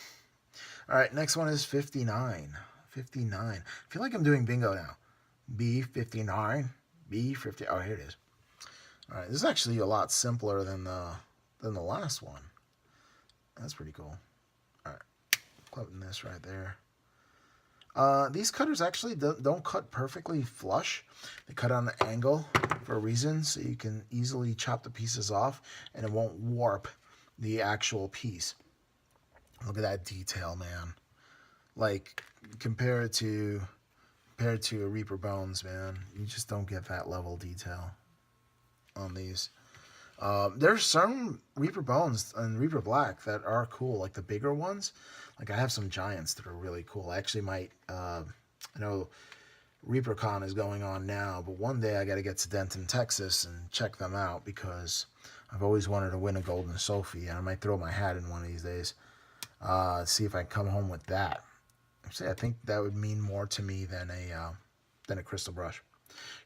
All right, next one is 59. 59. I feel like I'm doing bingo now. B59, B50. Oh, here it is. All right, this is actually a lot simpler than the last one. That's pretty cool. All right, clipping this right there. These cutters actually don't cut perfectly flush. They cut on an angle for a reason, so you can easily chop the pieces off and it won't warp the actual piece. Look at that detail, man. Like, compared to a Reaper Bones, man, you just don't get that level of detail on these. There's some Reaper Bones and Reaper Black that are cool, like the bigger ones. Like, I have some giants that are really cool. I actually might, I know ReaperCon is going on now, but one day I got to get to Denton, Texas and check them out because I've always wanted to win a Golden Sophie, and I might throw my hat in one of these days. See if I can come home with that. Actually, I think that would mean more to me than a crystal brush,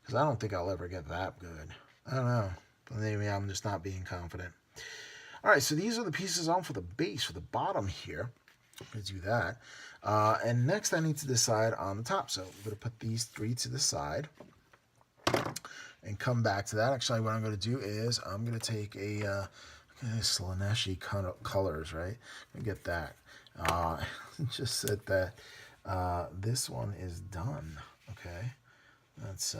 because I don't think I'll ever get that good. I don't know. Maybe I'm just not being confident. All right, so these are the pieces on for the base, for the bottom here. Let's do that. And next I need to decide on the top. So I'm going to put these three to the side and come back to that. Actually, what I'm going to do is I'm going to take a Slaneshi colors, right? I'm going to get that. Just said that this one is done. Okay, that's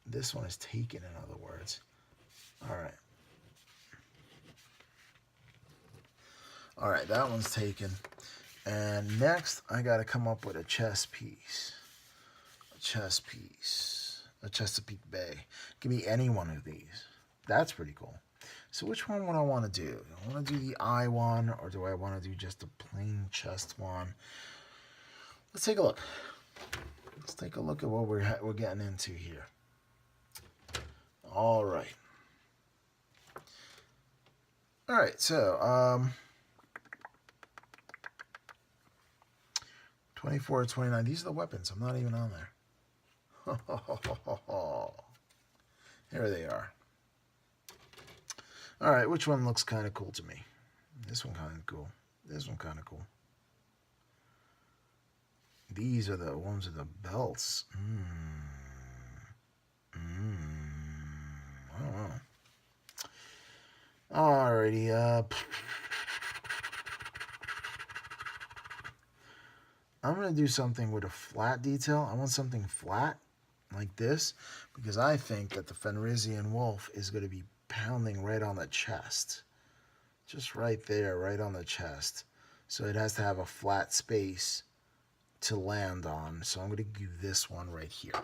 this one is taken, in other words. All right. All right, that one's taken. And next, I got to come up with a chess piece. A chess piece. A Chesapeake Bay. Give me any one of these. That's pretty cool. So which one would I want to do? Do I want to do the eye one, or do I want to do just a plain chest one? Let's take a look. Let's take a look at what we're getting into here. All right. All right, so 24, 29. These are the weapons. I'm not even on there. Here they are. All right, which one looks kind of cool to me? This one kind of cool. This one kind of cool. These are the ones with the belts. I don't know. Alrighty, I'm going to do something with a flat detail. I want something flat like this because I think that the Fenrisian wolf is going to be pounding right on the chest. Just right there, right on the chest. So it has to have a flat space to land on. So I'm going to do this one right here.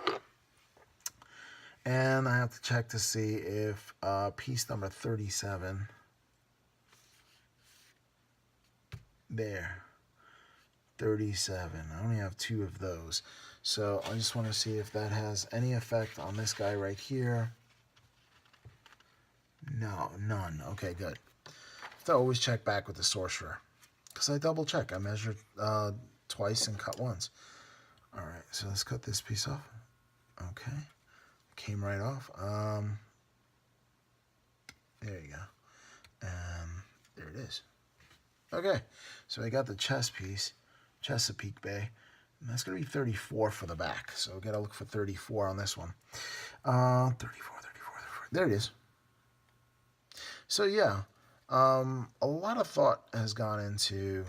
And I have to check to see if piece number 37, there, 37. I only have 2 of those. So I just want to see if that has any effect on this guy right here. No, none. Okay, good. Have to always check back with the sorcerer, because I double check. I measured twice and cut once. All right, so let's cut this piece off. Okay, came right off. There you go, and there it is. Okay, so I got the chest piece, Chesapeake Bay, and that's gonna be 34 for the back. So we gotta look for 34 on this one. 34. There it is. So yeah, a lot of thought has gone into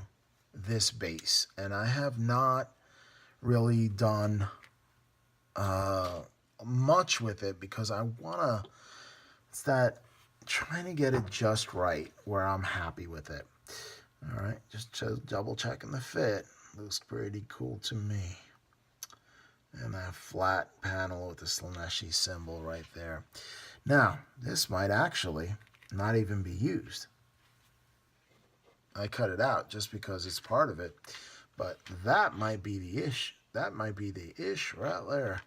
this base, and I have not really done much with it because I wanna, it's that trying to get it just right where I'm happy with it. All right, just double checking the fit. Looks pretty cool to me. And that flat panel with the Slaneshi symbol right there. Now, this might actually not even be used. I cut it out just because it's part of it, but that might be the ish. That might be the ish right there.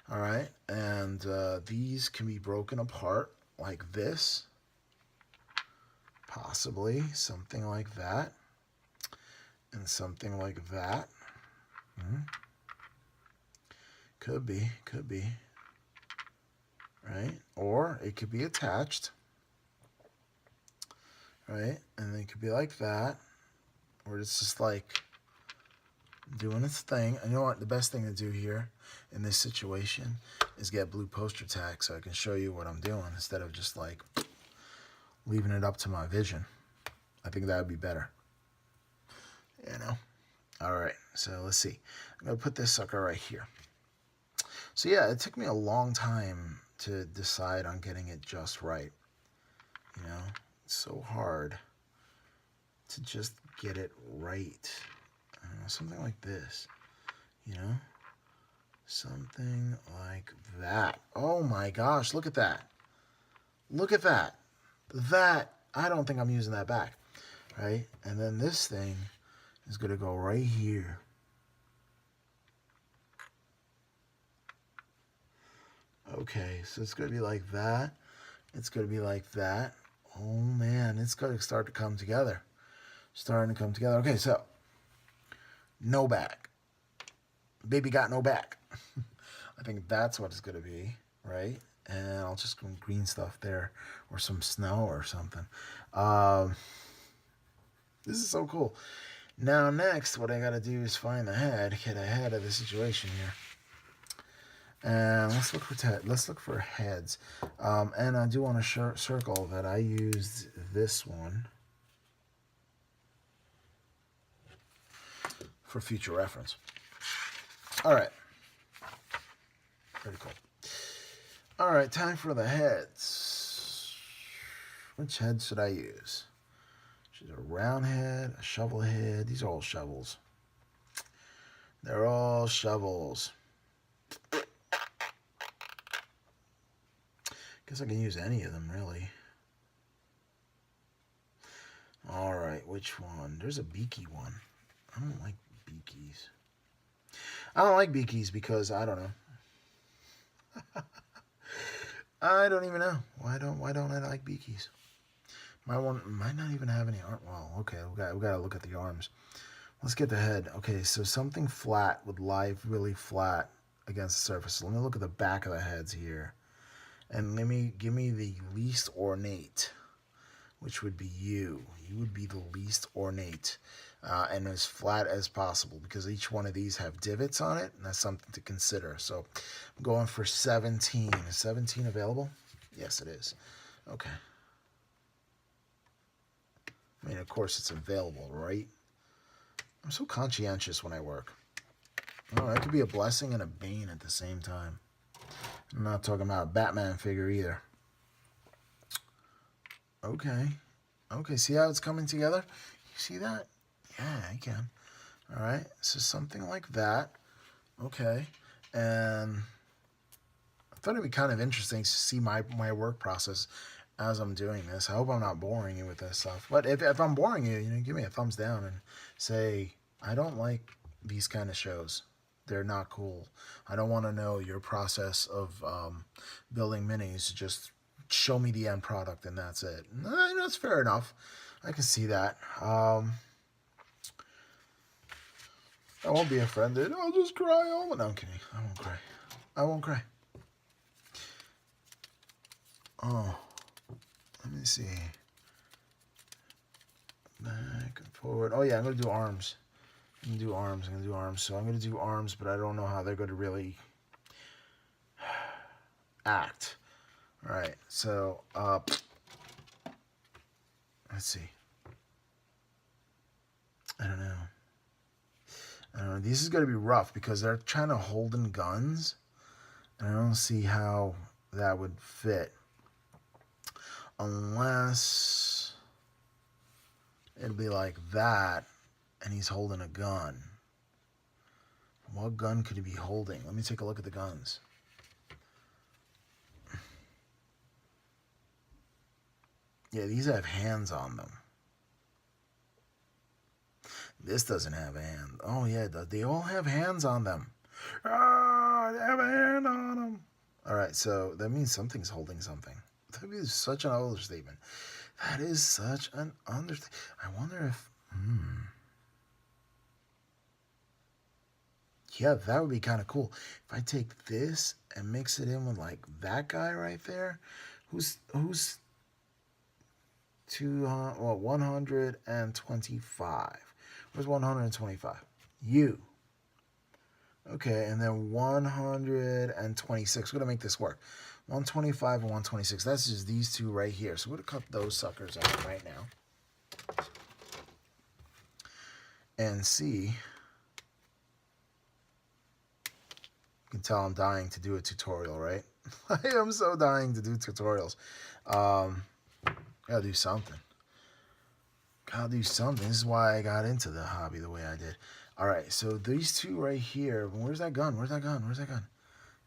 All right, and these can be broken apart like this, possibly something like that, and something like that. Could be, right? Or it could be attached, right? And it could be like that, or it's just like doing its thing. And you know what? The best thing to do here in this situation is get blue poster tack so I can show you what I'm doing instead of just like leaving it up to my vision. I think that would be better. You know? All right, so let's see. I'm going to put this sucker right here. So yeah, it took me a long time to decide on getting it just right. You know, it's so hard to just get it right. Something like this, you know? Something like that. Oh my gosh, look at that. Look at that. That, I don't think I'm using that back, right? And then this thing is going to go right here. Okay, so it's going to be like that. It's going to be like that. Oh man, it's going to start to come together. Starting to come together. Okay, so no back. Baby got no back. I think that's what it's going to be, right? And I'll just go green stuff there or some snow or something. This is so cool. Now next, what I got to do is find the head, get ahead of the situation here. And let's look for heads. And I do want to circle that I used this one for future reference. All right. Pretty cool. All right, time for the heads. Which head should I use? Should a round head, a shovel head? These are all shovels. They're all shovels. Guess I can use any of them, really. All right, which one? There's a beaky one. I don't like beakies. I don't like beakies because I don't know. I don't even know. Why don't I like beakies? My one might not even have any arm. Well, okay, we got to look at the arms. Let's get the head. Okay, so something flat would lie really flat against the surface. So let me look at the back of the heads here. And give me the least ornate, which would be you. You would be the least ornate and as flat as possible because each one of these have divots on it, and that's something to consider. So I'm going for 17. Is 17 available? Yes, it is. Okay. I mean, of course it's available, right? I'm so conscientious when I work. Oh, that could be a blessing and a bane at the same time. I'm not talking about a Batman figure either. Okay. Okay, see how it's coming together? You see that? Yeah, I can. All right, so something like that. Okay, and I thought it'd be kind of interesting to see my work process as I'm doing this. I hope I'm not boring you with this stuff. But if I'm boring you, give me a thumbs down and say, I don't like these kind of shows. They're not cool. I don't want to know your process of building minis. Just show me the end product and that's it. That's fair enough. I can see that. I won't be offended. I'll just cry. Oh, no, I'm kidding. I won't cry. I won't cry. Oh, let me see. Back and forward. Oh, yeah, I'm going to do arms. I'm going to do arms. So I'm going to do arms, but I don't know how they're going to really act. All right, so let's see. I don't know. This is going to be rough because they're trying to hold in guns. And I don't see how that would fit. Unless it'll be like that and he's holding a gun. What gun could he be holding? Let me take a look at the guns. Yeah, these have hands on them. This doesn't have a hand. Oh, yeah, they all have hands on them. Ah, hard, have a hand on him. All right, so that means something's holding something. That is such an understatement. That is such an understatement. I wonder if, yeah, that would be kind of cool. If I take this and mix it in with like that guy right there, who's 125. Where's 125? You. Okay, and then 126. We're gonna make this work. 125 and 126. That's just these two right here. So we're gonna cut those suckers out right now. And see. You can tell I'm dying to do a tutorial, right? I am so dying to do tutorials. Gotta do something. Gotta do something. This is why I got into the hobby the way I did. Alright, so these two right here. Where's that gun? Where's that gun? Where's that gun?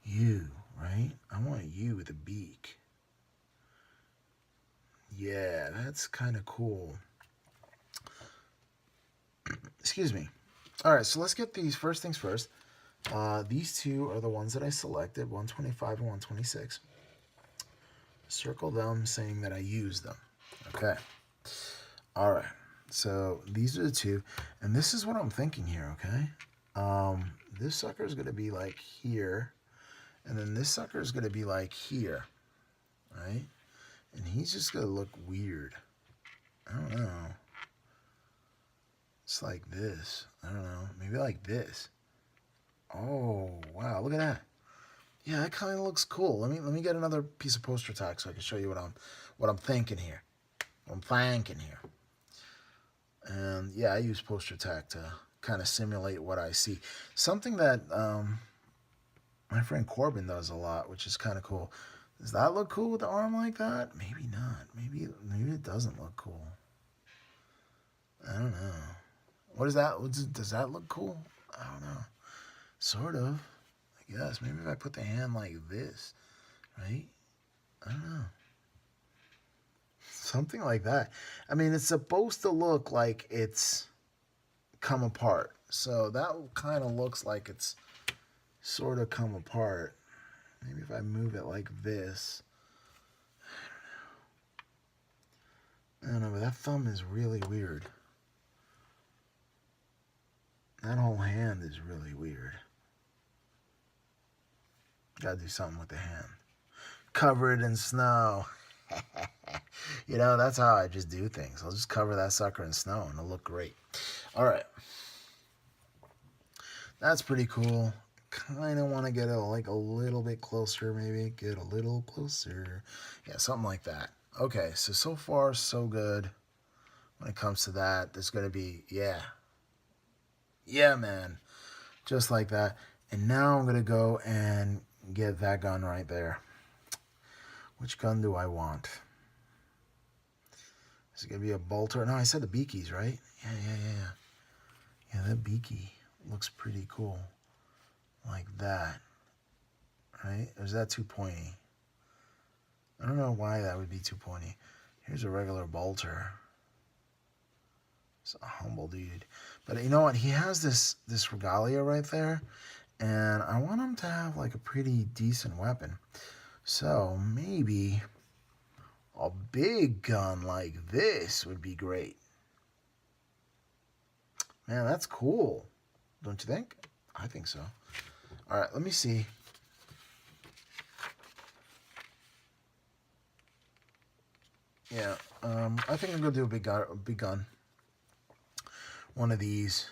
You, right? I want you with a beak. Yeah, that's kind of cool. Excuse me. Alright, so let's get these first things first. These two are the ones that I selected, 125 and 126. Circle them saying that I used them. Okay. Alright. So these are the two. And this is what I'm thinking here, okay? This sucker is going to be like here. And then this sucker is going to be like here. Right? And he's just going to look weird. I don't know. It's like this. I don't know. Maybe like this. Oh, wow. Look at that. Yeah, that kind of looks cool. Let me get another piece of poster tack so I can show you what I'm thinking here. What I'm thinking here. And yeah, I use poster tack to kind of simulate what I see. Something that my friend Corbin does a lot, which is kind of cool. Does that look cool with the arm like that? Maybe not. Maybe it doesn't look cool. I don't know. What is that? Does that look cool? I don't know. Sort of. I guess. Maybe if I put the hand like this, right? I don't know. Something like that. I mean, it's supposed to look like it's come apart. So that kind of looks like it's sort of come apart. Maybe if I move it like this. I don't know, but that thumb is really weird. That whole hand is really weird. Gotta do something with the hand. Cover it in snow. You know, that's how I just do things. I'll just cover that sucker in snow and it'll look great. All right. That's pretty cool. Kind of want to get it like a little bit closer, maybe. Get a little closer. Yeah, something like that. Okay, so far, so good. When it comes to that, there's going to be, yeah. Yeah, man. Just like that. And now I'm going to go and get that gun right there. Which gun do I want? Is it going to be a bolter? No, I said the beakies, right? Yeah. Yeah, that beaky looks pretty cool. Like that. Right? Or is that too pointy? I don't know why that would be too pointy. Here's a regular bolter. It's a humble dude. But you know what? He has this regalia right there. And I want him to have like a pretty decent weapon. So maybe a big gun like this would be great. Man, that's cool. Don't you think? I think so. All right, let me see. Yeah, I think I'm gonna do a big gun. One of these.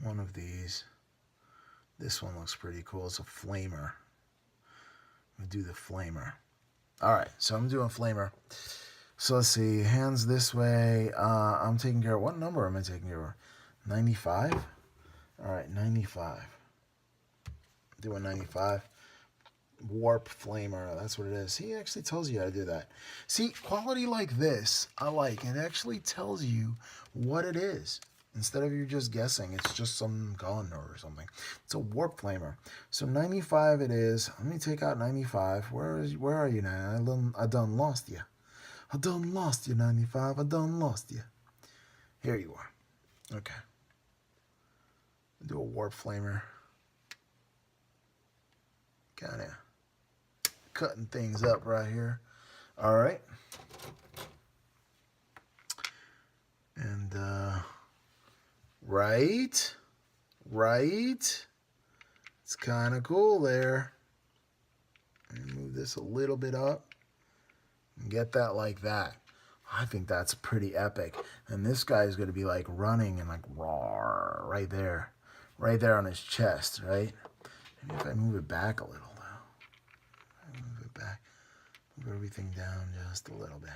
One of these. This one looks pretty cool. It's a flamer. I'm gonna do the flamer. All right, so I'm doing flamer. So let's see. Hands this way. I'm taking care of. What number am I taking care of? 95. All right, 95. Doing 95. Warp flamer, that's what it is. He actually tells you how to do that. See, quality like this, I like. It actually tells you what it is. Instead of you just guessing, it's just some gun or something. It's a warp flamer. So 95 it is. Let me take out 95. Where are you now? I done lost you. I done lost you, 95. I done lost you. Here you are. Okay. Do a warp flamer. Kind of cutting things up right here. All right. And right. It's kind of cool there. Let me move this a little bit up and get that like that. I think that's pretty epic. And this guy is going to be like running and like roar right there on his chest, right? Maybe if I move it back a little though. Move it back, move everything down just a little bit.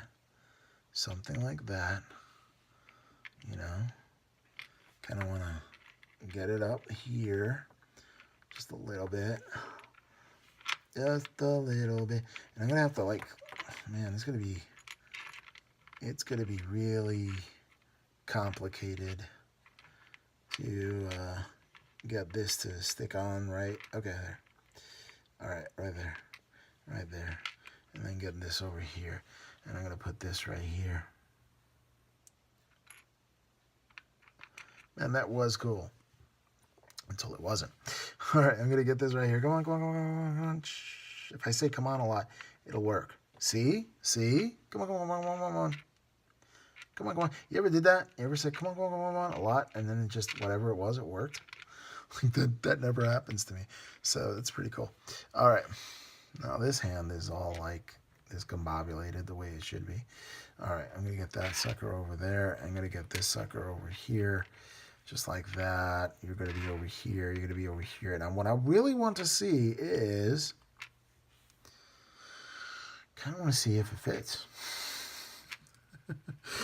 Something like that, you know. Kind of want to get it up here just a little bit. Just a little bit. And I'm going to have to like, man, it's going to be really complicated to get this to stick on right. Okay, there. All right, right there. And then get this over here. And I'm going to put this right here. Man, that was cool. Until it wasn't. All right, I'm going to get this right here. Come on. If I say come on a lot, it'll work. See? Come on. Come on. You ever did that? You ever said come on a lot, and then it just, whatever it was, it worked? that never happens to me. So it's pretty cool. All right. Now this hand is all like discombobulated the way it should be. All right, I'm going to get that sucker over there. I'm going to get this sucker over here. Just like that. You're going to be over here. You're going to be over here. Now, what I really want to see is, kind of want to see if it fits.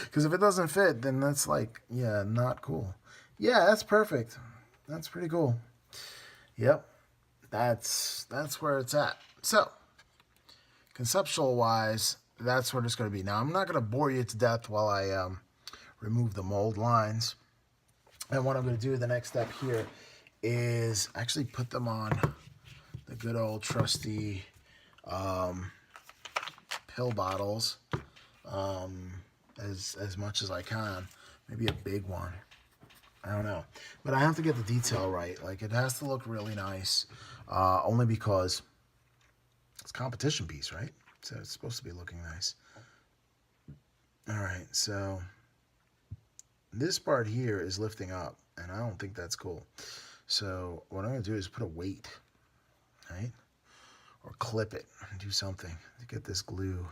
Because if it doesn't fit, then that's like, yeah, not cool. Yeah, that's perfect. That's pretty cool. Yep. That's where it's at. So, conceptual-wise, that's what it's going to be. Now, I'm not going to bore you to death while I remove the mold lines. And what I'm going to do, the next step here, is actually put them on the good old trusty pill bottles as much as I can. Maybe a big one. I don't know. But I have to get the detail right. Like, it has to look really nice. Only because it's a competition piece, right? So it's supposed to be looking nice. All right, so this part here is lifting up, and I don't think that's cool. So what I'm going to do is put a weight, right? Or clip it, do something to get this glue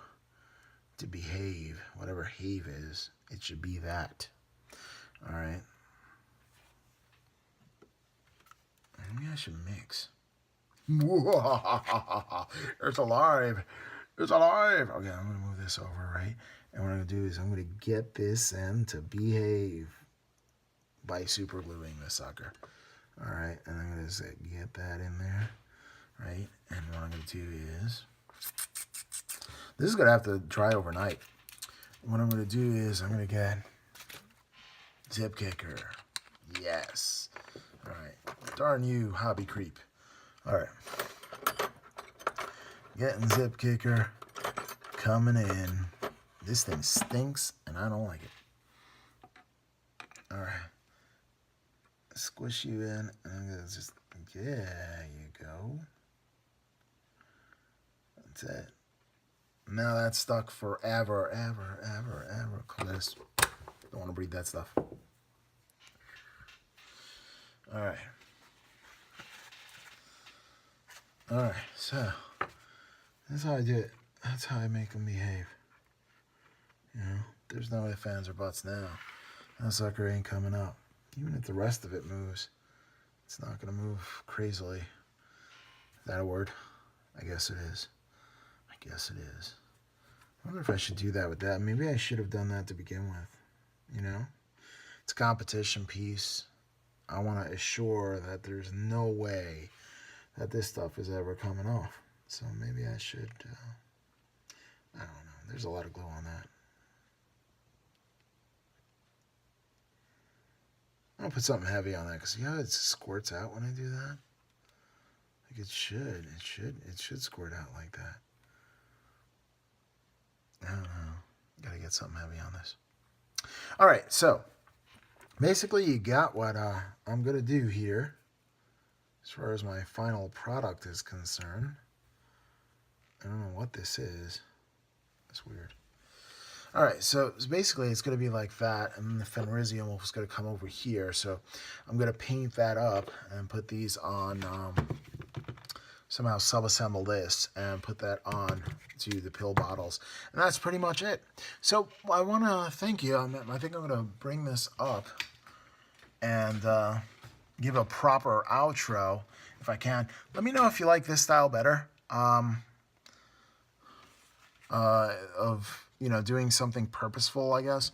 to behave. Whatever have is, it should be that. All right. Maybe I should mix. It's alive. It's alive. Okay, I'm going to move this over, right? And what I'm going to do is I'm going to get this end to behave by super gluing this sucker. All right, and I'm going to get that in there, right? And what I'm going to do is, this is going to have to dry overnight. What I'm going to do is I'm going to get zip kicker. Yes. All right. Darn you, hobby creep. All right. Getting zip kicker coming in. This thing stinks, and I don't like it. All right. Squish you in, and I'm going to just, there you go. That's it. Now that's stuck forever, ever. Close. Don't want to breathe that stuff. All right. All right, so that's how I do it. That's how I make them behave. You know, there's no ifs, ands, or buts now. That sucker ain't coming up. Even if the rest of it moves, it's not going to move crazily. Is that a word? I guess it is. I wonder if I should do that with that. Maybe I should have done that to begin with. You know? It's a competition piece. I want to assure that there's no way that this stuff is ever coming off. So maybe I should, I don't know. There's a lot of glue on that. I'll put something heavy on that because see how it squirts out when I do that? Like it should squirt out like that. I don't know. Gotta get something heavy on this. All right, so basically you got what I'm gonna do here. as far as my final product is concerned. I don't know what this is. It's weird. All right, so basically it's going to be like that, and the Fenrisium is going to come over here. So I'm going to paint that up and put these on, somehow sub-assemble this and put that on to the pill bottles. And that's pretty much it. So I want to thank you. I think I'm going to bring this up and give a proper outro if I can. Let me know if you like this style better. Of, you know, doing something purposeful, I guess.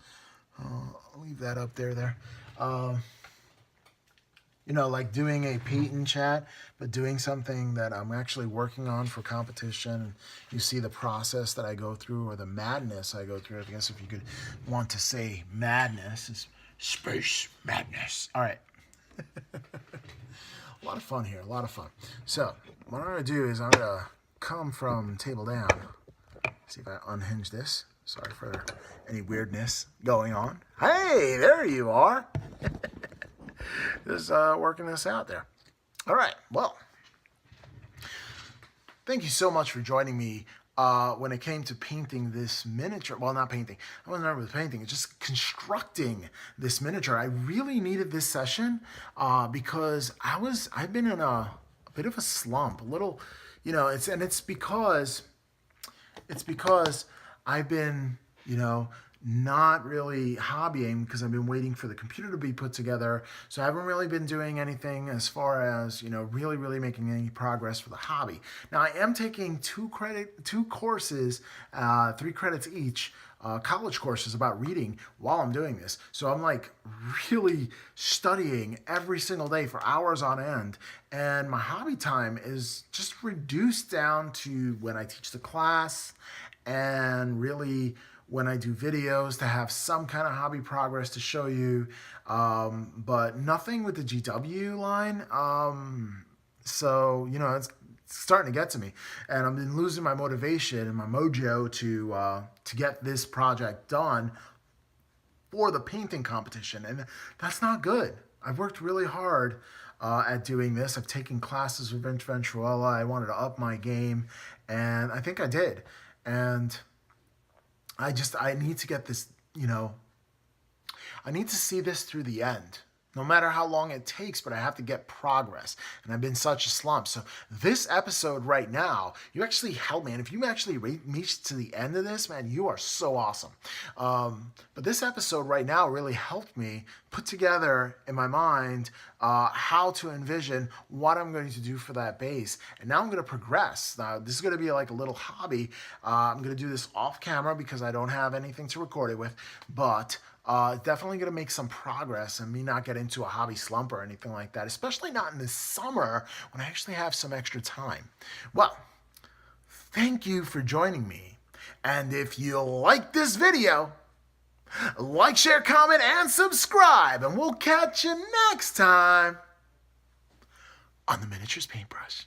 I'll leave that up there. You know, like doing a paint chat, but doing something that I'm actually working on for competition. You see the process that I go through, or the madness I go through. I guess if you could want to say madness, it's space madness. All right. A lot of fun here, a lot of fun. So what I'm going to do is I'm going to come from table down. See if I unhinge this. Sorry for any weirdness going on. Hey, there you are. Just working this out there. All right, well, thank you so much for joining me when it came to painting this miniature. Well, not painting. I wasn't over the painting. It's just constructing this miniature. I really needed this session because I've been in a bit of a slump. A little, you know, it's because I've been, you know, not really hobbying because I've been waiting for the computer to be put together. So I haven't really been doing anything as far as, you know, really making any progress for the hobby. Now I am taking two courses, 3 credits each, college courses about reading while I'm doing this. So I'm like really studying every single day for hours on end. And my hobby time is just reduced down to when I teach the class and really when I do videos to have some kind of hobby progress to show you, but nothing with the GW line. So, you know, it's starting to get to me, and I've been losing my motivation and my mojo to get this project done for the painting competition, and that's not good. I've worked really hard at doing this. I've taken classes with Vince Venturella. I wanted to up my game, and I think I did. And I need to get this, you know, I need to see this through the end, no matter how long it takes, but I have to get progress. And I've been such a slump. So this episode right now, you actually helped me. And if you actually reached to the end of this, man, you are so awesome. But this episode right now really helped me put together in my mind how to envision what I'm going to do for that base. And now I'm going to progress. Now, this is going to be like a little hobby. I'm going to do this off camera because I don't have anything to record it with. But definitely going to make some progress and me not get into a hobby slump or anything like that, especially not in the summer when I actually have some extra time. Well, thank you for joining me. And if you like this video, like, share, comment, and subscribe. And we'll catch you next time on the Miniatures Paintbrush.